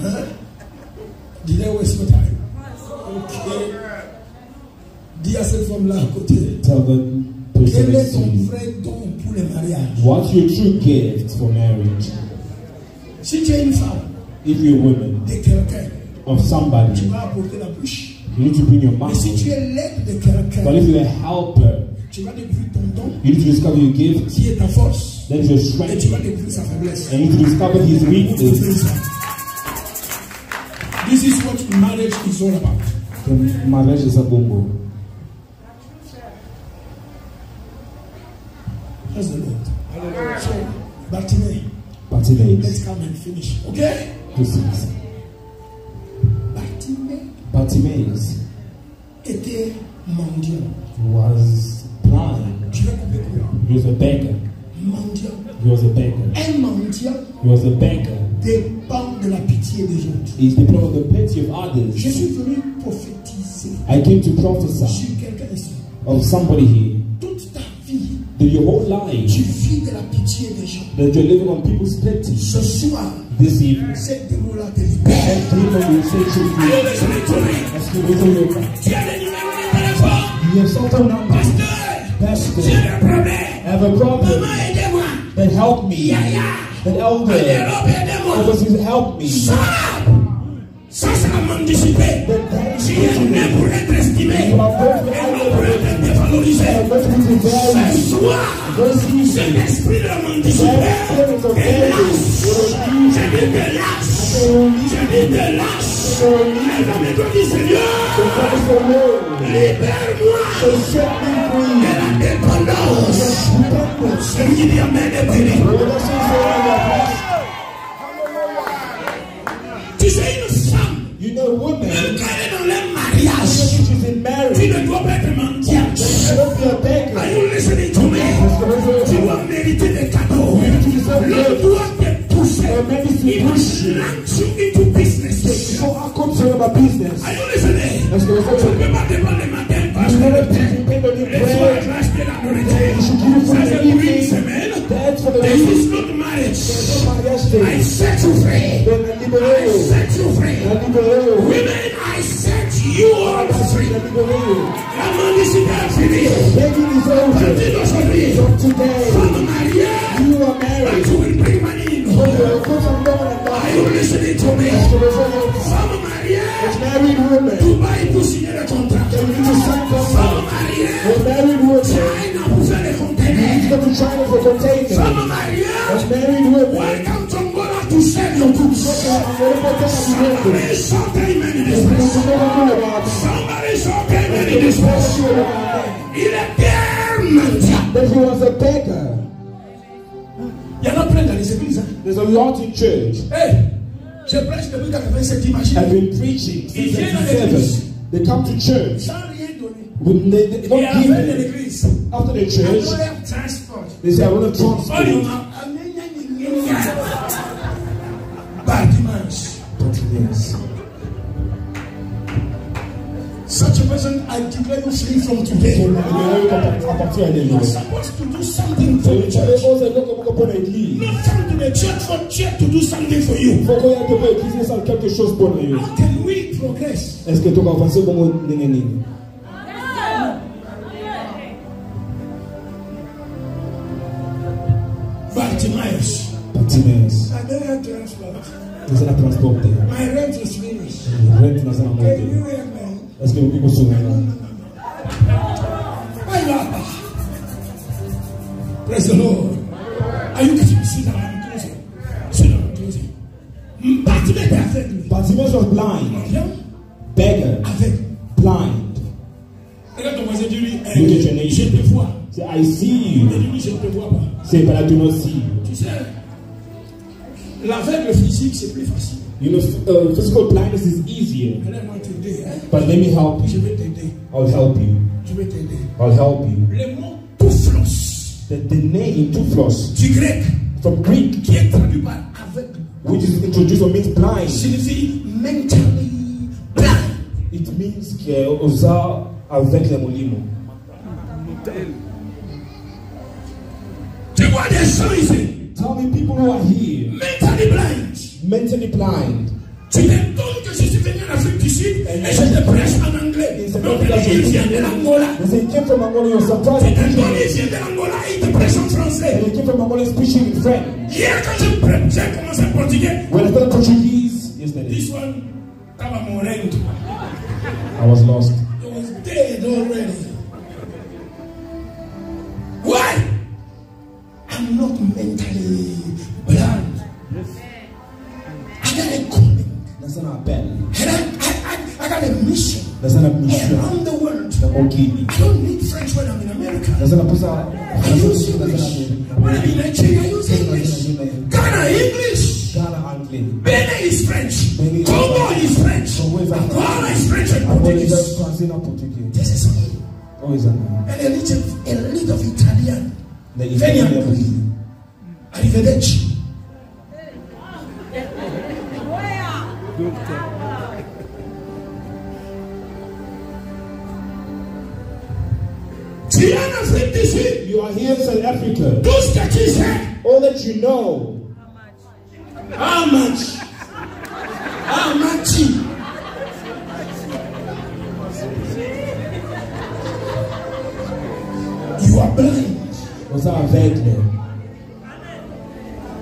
Huh? Did I waste your time? Okay. Dis à cette femme-là à côté. Tell them Quel est ton seed. vrai don pour le mariage? What's your true gift for marriage? Si tu es une femme If you're a woman de quelqu'un, of somebody, tu vas apporter la bouche. you need to bring your Mais mouth. si tu es l'aide de But quelqu'un, if you're a helper, tu vas découvrir ton don you need to discover your gift. qui est ta force. That is your Et tu strength. vas découvrir sa faiblesse. And you need to discover his weakness. This is what marriage is all about. Marriage is a bongo. That's the Lord. Hallelujah. So, Bartimaeus, Bartimaeus. let's come and finish. Okay? This is Bartimaeus Était mendiant. was blind. Je vais couper court. He was a beggar. Mendiant. He was a beggar. Un mendiant He was a beggar. dépend de la pitié des autres. He's dependent on the pity of Je others. suis venu prophétiser I came to prophesy sur quelqu'un ici. of somebody here Toute ta vie, that your whole tu life vis de la pitié des gens. that you're living on people's pity. Ce soir, This evening, cette démon-là te libère. that demon will set you free. Est-ce que vous avez le cas? Tu as des numéros de téléphone. You have something number. Pasteur, j'ai Pastor, un problème. I have a problem. Maman, aidez-moi. That help me. Yaya. That elder. Aidez-moi. Overseas help me. Ça, ça sera mendicité. Tu es né pour être estimé. Et non pour être dévalorisé. Ce soir, cet esprit de la mendicité est lâche. Je dis de lâche. Je dis de lâche. Et dans mes doigts du Seigneur, libère-moi de la dépendance. Celui qui dit Amen est béni. Tu sais, une femme, You know, woman, même quand elle est dans le mariage, she's in tu marriage. ne dois pas être mendiante. Don't be a Are beggar. you listening to me? Tu dois mériter des cadeaux. L'homme doit te pousser. Il must launch you into business. So how come you're about business? Are you listening? Est-ce que vous Tu ne êtes peux pas dépendre de matin parce You never que depend on your les soirs, bread. racheter la nourriture. You should give it for Ça, the c'est pour une evening. semaine. That's for the This week. is not marriage. Mariage I day. set you free. Then I I liberate you. set you free. I liberate you. Women, I set you all free. I liberate you. La mendicité est finie. Begging is over. Partir d'aujourd'hui. From today, Femme mariée, you are but married. you will bring money in. So you're a good and born and Are you listening to me? Est-ce que vous êtes Femme mariée, married woman? Dubaï pour signer le contrat. You need to sign Femme contract. mariée, A married woman. China pour faire les You containers. need to go to China for containers. Femme mariée, A married woman. welcome to Angola to sell your goods. Somebody shout amen in this place. Somebody shout amen in this place. Il est bien mendiant. That he was a beggar. Il y en a plein dans les églises. Hein? There's a lot in church. Hey, je prêche depuis 87, imagine. I've been preaching since Ils viennent à l'église 1997. They come to church. sans rien donner. When they Et don't à la give fin de it. l'église, After the I church, don't have transport. they say, I want to Oh, you transport. have Bartimaeus. But yes. Such a person, I declare you free from today. À partir à You're l'église. supposed to do something for the Tu allais church. penser comme pour l'église. Not come to the church for church to do something for you. Faut qu'on ait pour l'église, ça quelque chose pour nous. How can we progress? Est-ce que tu vas avancer comme un nini? Bartimaeus. Bartimaeus. I don't have transport. Nous allons transporter. My rent is finished. Rente nous allons Can monter. you help me? Est-ce que vous pouvez souvenir là? Why you are? Praise the Lord. Are you getting me? Sit down. I'm closing. Sit down. I'm closing. Bartimaeus est aveugle. Bartimaeus was blind. Viens. Beggar. Aveugle. Blind. Regarde ton voisin, dis-lui, Look at your neighbor. je te vois. Say, I see Mais you. dis-lui, je ne te vois pas. Say, but I do not see you. Tu sais, l'aveugle physique, c'est plus facile. You know, physical blindness is easier. Allez-moi t'aider. Hein? But let me help Je you. vais t'aider. I'll help you. Je vais t'aider. I'll help you. Le mot touflos The name Tuflos du grec, from Greek, qui est traduit par aveugle, which is introduced or means blind. signifie mentally blind. It means que osa avec le molimo. Tu vois des gens ici, Tell me people who are here, mentally blind. mentally blind. Tu t'étonnes que je suis venu en Afrique du Sud et je te prêche en anglais. Donc, il vient de l'Angola. They say he came from Angola, you're surprised. C'est un homme, il vient de l'Angola, il te prêche en français. And he came from Angola speaking in French. Hier, quand j'ai commencé à portugais, When I started Portuguese yesterday, this one, estaba morendo. I was lost. It was dead already. Why? I'm not mentally blind. I got a calling. That's not a bell. And I got a mission. That's not a mission. Around the world. Okay. I don't need French when I'm in America. That's not a person. I use English. When I'm in Nigeria, I use English. Ghana, English. Ghana, English. Benin is French. Benin is Congo French. is French. Congo is French. Angola is French and Angola is Portuguese. Portuguese. This is me. Oh, is that? And a little of Italian. The Italian. Italian. Arrivederci. Tu es en Afrique du Sud. You are here in South Africa. Tout ce que tu sais. All that you know. How much? How much? You are blind. Was aveugle.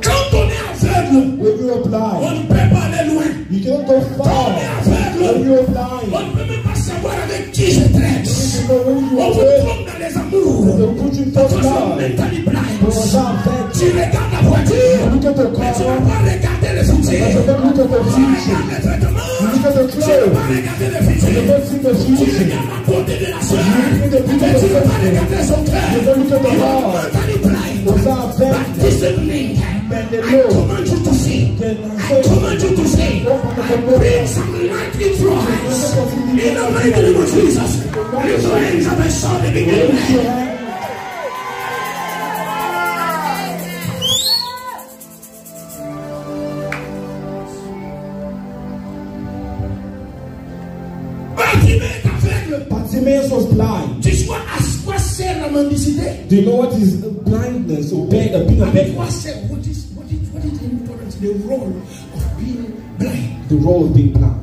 Quand on est aveugle, When you are on blind, ne peut pas aller loin. you cannot go Quand far. on est aveugle, When you are on blind, ne peut même pas savoir avec qui je traite. you know when you On are vous with, trompe dans les amours. they put you in Parce touch que love. mentally blind. Was aveugle. Tu regardes la voiture, Look at the mais tu ne vas car. pas regarder le futur. But you don't look at the Tu future. regardes les vêtements, You look at the tu ne vas pas clothes. regarder le You futur. don't see the Tu future. regardes la beauté de la soeur, You look at the mais beauty tu ne of vas the pas regarder son cœur. You don't look at the You are heart. mentally blind. Was But aveugle. this evening, Man, the I Lord command you to see. can I command you to see. Bring some light influence. In the mighty name of Jesus. Lift your hands up and shout the beginning. Bartimaeus was blind. Tu vois à quoi sert la mendicité? Do you know what is blindness or being a À beggar? quoi sert? What is the importance, the role of being blind? The role of being blind.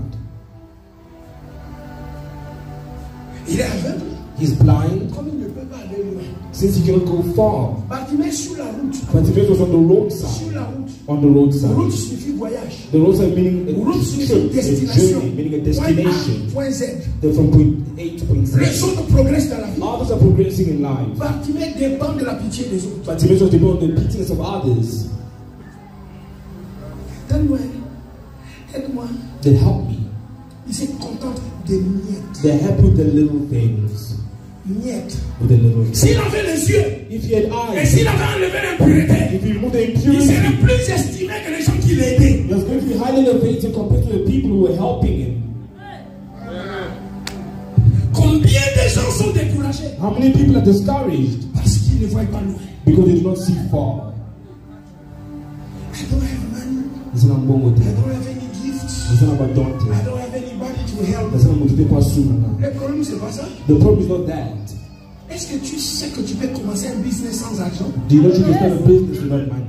Il est aveugle. He's blind Comme il ne peut pas aller loin. since he cannot go far. Bartimaeus sur la route. Bartimaeus was on the roadside. Sur la route. On the roadside. Route signifie voyage. The roadside meaning a Route trip, signifie a destination. journey, meaning a Point destination. A, point Z. They're from point A to point Les Z. autres progressent dans la vie. Others are progressing in life. Bartimaeus dépend de la pitié des autres. Bartimaeus was depending on the pitiness of others. Donne-moi. Aide-moi. They help me. Il s'est content des miettes. They're happy with the little things. Miettes. With the little things. S'il avait les yeux, If he had et eyes, s'il avait enlevé l'impureté, if he removed the il impurity, serait plus estimé que les gens qui l'aidaient. he was going to be highly elevated compared to the people who were helping him. Combien de gens sont découragés How many people are discouraged parce qu'ils ne voient pas loin? because they do not see far? I don't have money. It's not about I don't have any gifts. It's not about I daunting. don't have anybody to help. It's not about to pass soon now. Le problème, c'est pas ça. The problem is not that. Est-ce que tu sais que tu peux commencer un business sans argent? Do you know you can start a business without money?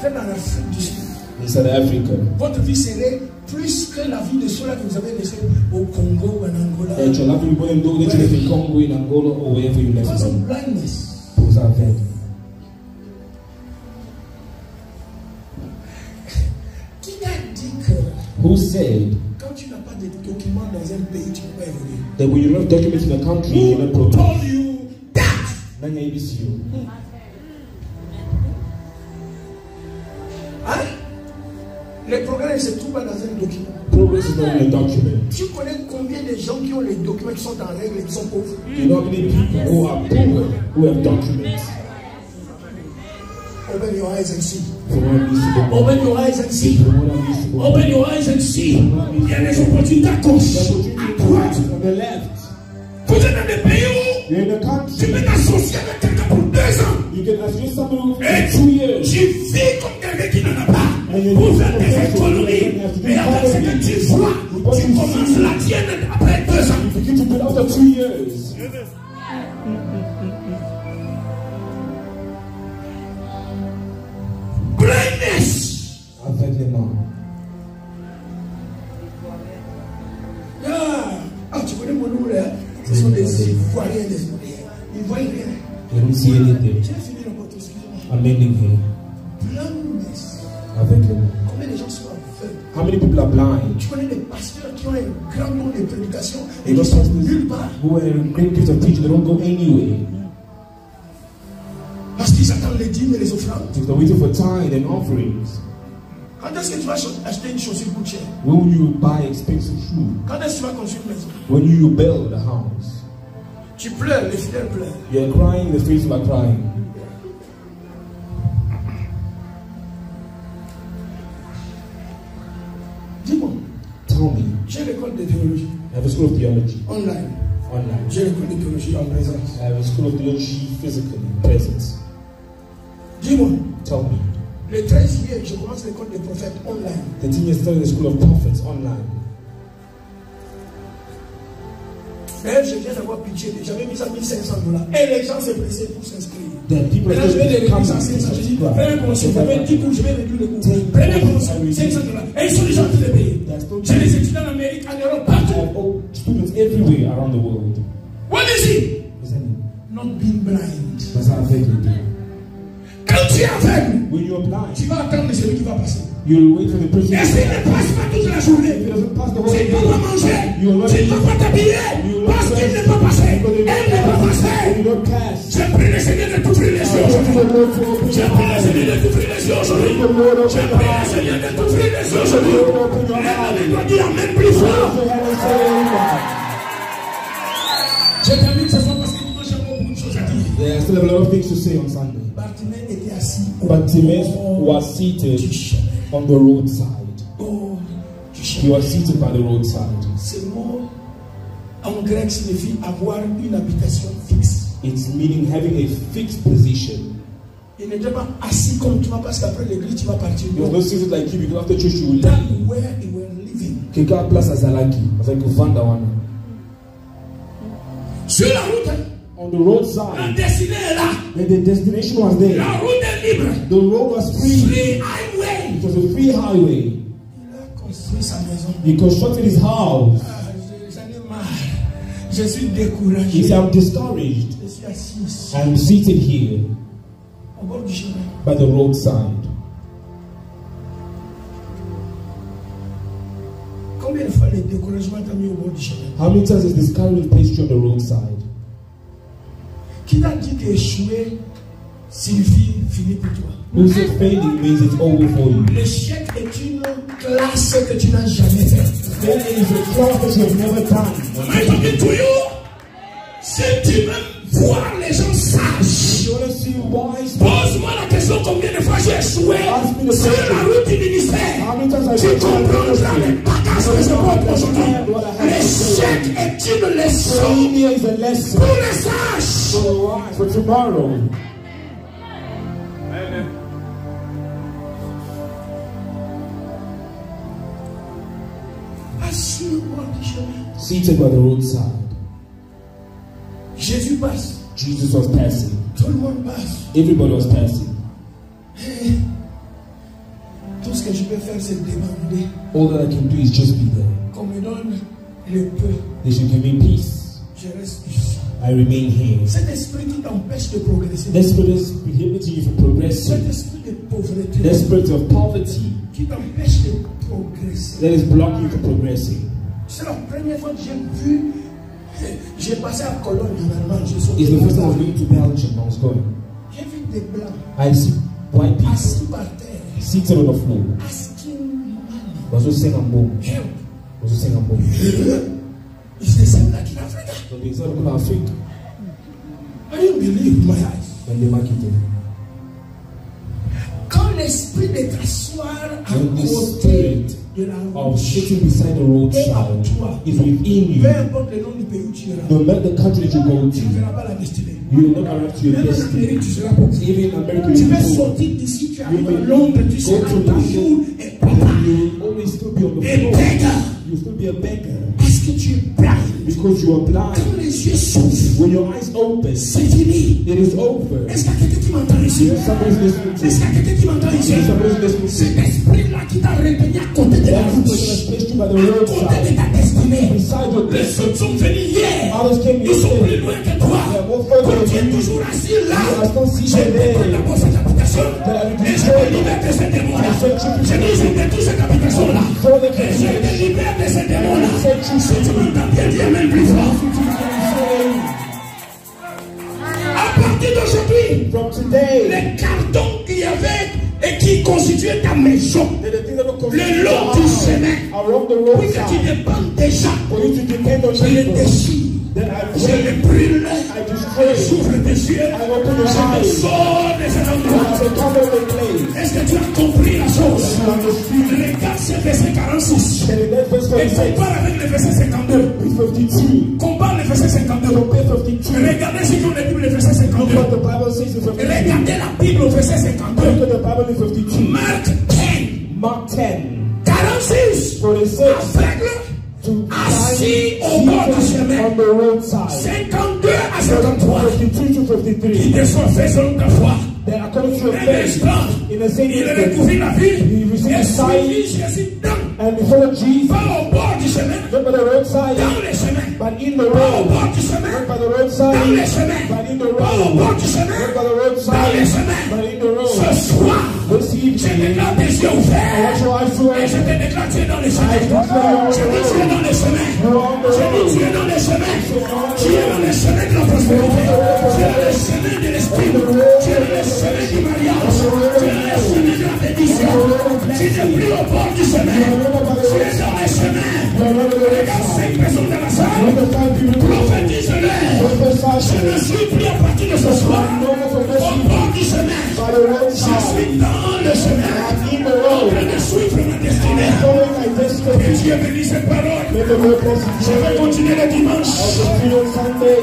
Faites dans l'Afrique du Sud. In South Africa, Votre vie serait plus que la vie de ceux-là que vous avez laissés au Congo ou en Angola. that your life will go and do that you live in Congo, in Angola, or wherever you live. Because of blindness. Those are bad. Qui a dit que Who said quand tu n'as pas de documents dans un pays, tu ne peux pas évoluer? that when you don't have documents in a country, you Who cannot progress? told you that? Nanya ibisi you. Hein? Le progrès se trouve dans un document. Progress is not in a document. Tu connais combien de gens qui ont les documents qui sont en règle et qui sont pauvres? You know how many people who are poor who have documents? Open your eyes and see. From one piece to the Open your eyes and see. From one piece to the Open your eyes and see. Il y a des opportunités à gauche, à droite. on the left. Vous êtes dans des pays où You're in a tu country. peux t'associer avec quelqu'un pour 2 ans. You can associate somebody Et for 2 years. tu vis comme quelqu'un qui n'en a pas. Pour faire des économies. Et avec ce que tu vois, tu commences la tienne après 2 ans. You begin to build after 2 years. Blindness. Aveuglement. des Ivoiriens, des Ivoiriens. Ils ne voient rien. They don't see anything. J'ai fini le pote, excusez-moi. I'm ending here. Blindness. Avec le mot. Combien de gens sont aveugles? How many people are blind? Tu connais des pasteurs qui ont un grand nom de prédication et They qui got sont pastors nulle part. who are great gifts of teaching, they don't go anywhere. Parce qu'ils attendent les dîmes et les offrandes. Because they're waiting for tithe and offerings. Quand est-ce que tu vas acheter une chaussure pour cher? When will you buy expensive shoes? Quand est-ce que tu vas construire une maison? When you build a house? Tu pleures, les fidèles pleurent. You're crying, the faithful are crying. Dis-moi, Tell me, j'ai l'école de théologie I have a school of theology online. online. J'ai l'école de théologie en présence. I have a school of theology physically present. Dis-moi, Tell me. le 13 juillet, je commence l'école des prophètes online. The team is studying the school of prophets online. D'ailleurs, je viens d'avoir pitié. J'avais mis ça $1 500. Et les gens s'est pressés pour s'inscrire. Then people Maintenant, je vais les are réduire coming à 500. J'ai dit, to prenez une promotion. Vous avez 10 cours, je vais réduire le cours. Prenez une promotion, $500. Et ils sont déjà tous les pays. J'ai des étudiants en Amérique, en Europe, I partout. have all students everywhere around the world. What is it? Isn't it? Not being blind. That's how aveugle. Quand tu es aveugle, When you're blind, tu vas attendre celui qui va passer. you'll wait for the person. Et s'il ne passe pas toute la journée, If it doesn't pass the whole tu ne peux day, pas manger, you will not tu ne peux pas t'habiller, parce qu'il n'est pas passé. Il n'est pas passé. you don't pass. J'ai pris le Seigneur de t'ouvrir les yeux aujourd'hui. J'ai pris le Seigneur de t'ouvrir les yeux aujourd'hui. J'ai pris le Seigneur de t'ouvrir les yeux aujourd'hui. Et doit dire Amen plus fort. J'ai terminé ce soir parce que dimanche j'ai encore beaucoup de choses à dire. Yeah, I still have a lot of things to say on Sunday. Bartimée était assis au Bartimaeus bord was seated du chemin. on the roadside. Au du He chemin. was seated by the roadside. Ce mot en grec signifie avoir une habitation fixe. It's meaning having a fixed position. Il n'était pas assis comme toi parce qu'après l'église tu vas partir. He was not seated like you because after church you will That leave. where he were living. Quelqu'un place à Zalaki, avec Vanda Wana. Sur la route, On the la roadside, destinée est là. and the destination was there. La route est libre. The road was free. Free highway. It was a free highway. Il a construit sa maison. He constructed his house. J'en ai marre. Je suis He découragé. said, I'm discouraged. Je suis assis I'm seated here au bord du chemin. by the roadside. Combien de fois le découragement t'a mis au bord du chemin? How many times has discouragement placed you on the roadside? Qui t'a dit qu'échouer signifie fini pour toi? Who said failing means it's over for you? L'échec est une classe que tu n'as jamais faite. Failing is a class that you have never done. My talking to you. Si tu veux voir les gens sages, You want to see wise? pose-moi la question combien de fois j'ai échoué Ask me the sur question. la route du ministère. How many times have Tu I tried comprendras les bagages que je porte aujourd'hui. L'échec est une leçon Failure is a lesson pour les sages. for the wise for tomorrow. Assis au bord du chemin. Seated by the roadside, Jésus passe. Jesus was passing. Tout le monde passe. Everybody was passing. Et tout ce que je peux faire, c'est demander All that I can do is just be there. qu'on me donne le peu. They should give me peace. Je reste ici. I remain here. Cet esprit qui t'empêche de progresser. That spirit is prohibiting you from Cet progressing. esprit de pauvreté That spirit of poverty qui t'empêche de progresser. that is blocking you from progressing. C'est la première fois que j'ai passé à Cologne en Allemagne. It's the first time I was going to Belgium. I was going. J'ai vu des blancs I see white people assis par terre, seated on the floor. asking money, Was just saying I'm home. help. Was just saying I'm home. It's the same like in Africa. So they said I'm Africa. I didn't believe my eyes. When they market it. Quand l'esprit de t'asseoir à When the côté spirit de la of route sitting beside the roadside is within you. peu importe le nom du pays où tu iras, No matter the country that you go tu ne to, verras pas la destinée. you will not arrive to your Même en destiny. Amérique, tu seras pauvre. Even in America, Tu you peux will sortir d'ici, tu arrives You à will Londres, tu go seras to toujours London. et papa, You will always still be on the et floor. beggar, You will still be a beggar parce que tu es blind. because you are Quand blind. les yeux s'ouvrent, When your eyes open, c'est fini. it is over. Est-ce qu'il y a quelqu'un qui m'entend ici? If somebody's listening to Est-ce qu'il y a quelqu'un qui m'entend ici? If somebody's listening to Cet esprit-là qui t'a retenu à côté de la That's route, what's going to place you by the à côté de roadside, ta destinée. beside your Les destiny. autres sont venus hier. Others came Ils sont plus yesterday. loin que toi. They are more further Quand tu than es you. toujours assis là, You are still je seated détruis there. d'abord cette habitation. Et je te libère de ces démons-là. Je dis, je détruis cette habitation-là. Et je te libère de ces démons-là. Si tu m'entends bien, dis amen plus fort. À partir d'aujourd'hui, From today, les cartons qu'il y avait et qui constituaient ta maison, le long du chemin, along the oui, que tu roadside, dépends déjà, for you to depend on je les people, déchire, then I je pray, les brûle, I je destroy, s'ouvre des yeux, I open your je me eyes, sors de cet I endroit. cover the place. Est-ce que tu as compris la chose? You understand? Regarde ce verset 46 Then in that verse et 46, compare avec le verset 52. with 52, Compare le verset 52. compare 52. Regardez ce qu'on a dit le verset Look 52. what the Bible says in 52. Regardez la Bible au verset 52. Look at the Bible in 52. Marc 10, Mark 10, 46. 46, Aveugle, to assis au bord du chemin. on the roadside. 52 à 53. 52 to Il 53. descend faisant ta foi. Then according to your Un faith, instant, in the same il instant, recouvrit la ville he received et a sight, suivit Jésus dans, and he followed Jesus, pas au bord du chemin, not by the roadside, dans les chemins. but in the Pas au road, bord du chemin, not by the dans les roadside, chemins. but in the Pas au road, bord du chemin, not by the dans les roadside, chemins. but in the road. Ce soir, This je evening, déclare tes yeux I ouverts. want your eyes to Et je open. te déclare tu es dans les I chemins. declare Je dis tu es dans les chemins. Je dis tu es dans les chemins. Tu es dans les chemins de la prospérité. Tu es dans les chemins de l'esprit. Tu es dans les chemins du mariage. Tu es dans les chemins de la bénédiction. Tu n'es plus au bord du chemin. Tu es dans les chemins. Regarde 5 personnes dans la salle. Prophétise-le. Je ne suis plus à partir de ce soir au bord du chemin. By the Je roadside, suis dans le chemin. in the road, Je ne suis plus ma destinée. following my destiny. Que Dieu bénisse cette parole. Let the Lord bless Je you. vais continuer le dimanche. Continue on Sunday.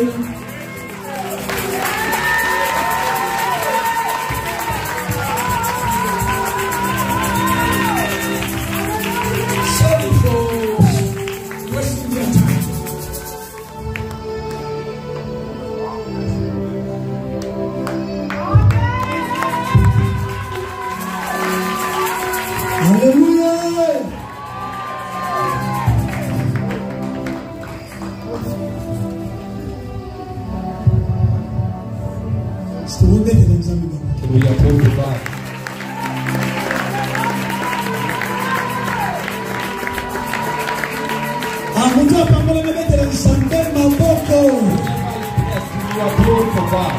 Sorry for wasting your time. Alléluia. C'est mon bébé dans les amis. Can we applaud the God? Amutu apambana bébé dans les santé maboko. Yes, can we applaud the God?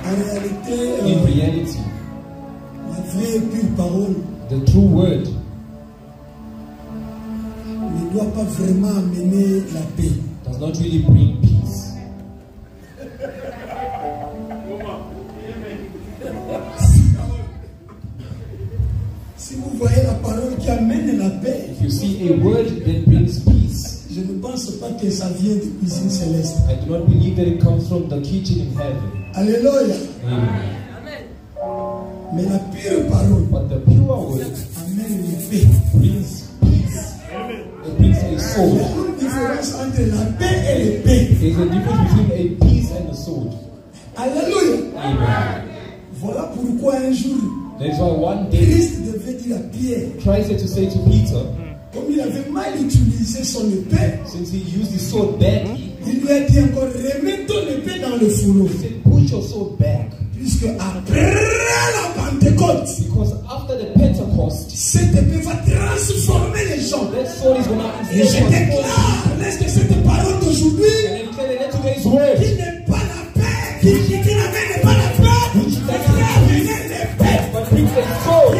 En réalité, In reality, la vraie et pure parole the true word ne doit pas vraiment amener la paix. does not really bring peace. Si vous voyez la parole qui amène la paix, If you see a word that brings peace, je ne pense pas que ça vient de cuisine céleste. I do not believe that it comes from the kitchen in heaven. Alléluia. Amen. Mais la pure parole But the pure word amène la paix. brings peace. It brings a Il y soul. a une différence entre la paix et les paix. There's a difference between a peace and a sword. Alléluia. Amen. Voilà pourquoi un jour, That is why one day Christ devait dire à Pierre, Christ had to say to Peter, comme il avait mal utilisé son épée, since he used his sword badly, il lui a dit encore, remets ton épée dans le fourreau. he said, put your sword back. Puisque après la Pentecôte, Because after the Pentecost, cette épée va transformer les gens. that sword is going Et to je déclare, laisse que cette parole d'aujourd'hui, and then declare that today's word, qui n'est pas la paix, qui n'amène pas la paix, qui amène la paix. but brings a sword.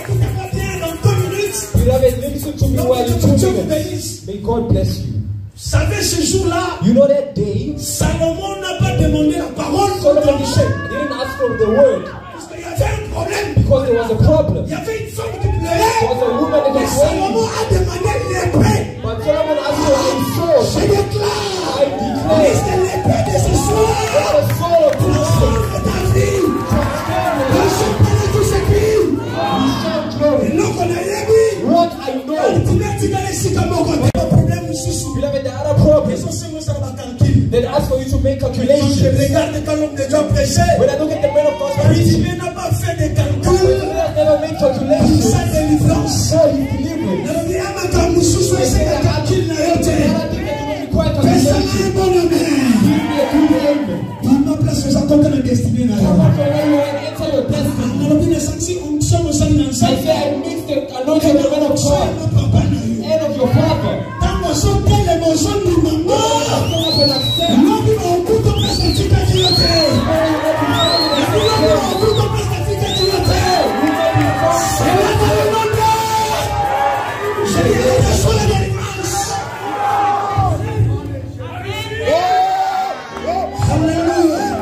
Écoutez-moi bien dans 2 minutes. Beloved, listen to me while you Que Dieu vous 2 minutes. bénisse. May God bless you. Vous savez, ce jour-là, You know that day, Salomon n'a pas demandé la parole pour Solomon trancher. didn't ask for the word Parce qu'il y avait un problème. because there was a problem. Il y avait une femme qui There pleurait. was a woman that Et was Salomon waiting, a demandé l'épée. but Solomon asked for a Je sword. déclare, I declare laisse l'épée de ce soir. that the sword of truth Transforme ta vie. Transforme tout ce qui. will show glory. Et l'on connaît les vies. What I know, Tu n'as dit que les sikamoko, t'as pas de problème ici sous. beloved, there are other problems Ils sont ça va calculer. that ask for you to make Quand je calculations. regarde quand l'homme de Dieu prêchait, When I look at the man of God's preaching, Dieu n'a pas fait des he calculs has never made pour calculations sa délivrance. for his deliverance. Alors, na How yo. much when you enter your destiny? Nalobi na santi unction osali na I nzambe. say I mix the anointing of the man of God Na papa na yo. and of your father. Tango so tele mo so ni mama. Come up and accept. Lobi na okuto pesa tika ni yote. Lobi na okuto pesa tika ni yote. Sewa na yote. Sewa na sola de mas. Hallelujah.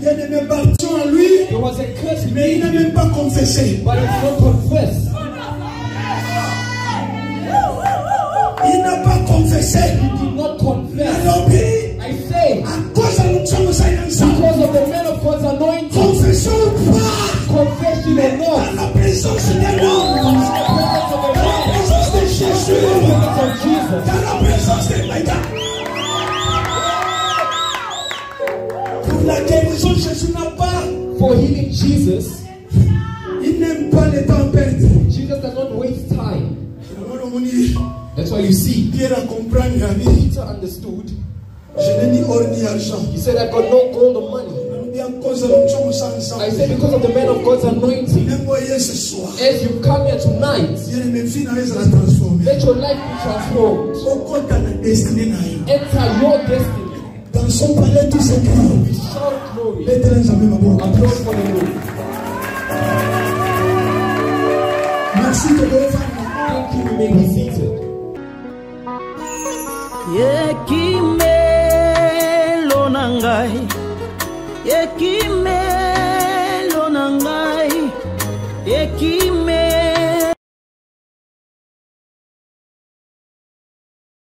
Il y a des bâtons en lui, There was a curse in mais il n'a même pas confessé. but it's not confessed. Il n'a pas confessé. He did not confess. Alors, I say, à cause de l'onction de Saint-Vincent, because of the man of God's anointing, confession ou pas, confession or dans not, la présence de l'homme, dans la présence de Jésus, of Jesus, dans la présence de Maïda. Pour la guérison, Jésus n'a pas, for healing Jesus, il n'aime pas le temps perdu. Jesus does not waste time. That's why you see, Pierre a compris la vie. Peter understood. Je n'ai ni or ni argent. He said, I got no gold or money. I said, because of the man of God's anointing, as you come here tonight, let your life be transformed. Enter your destiny. Dans son palais tout s'écrit. We shout glory. Applause for the Lord. Merci de vos femmes. Thank you, we may be seated. Yekimelo nangai, yeki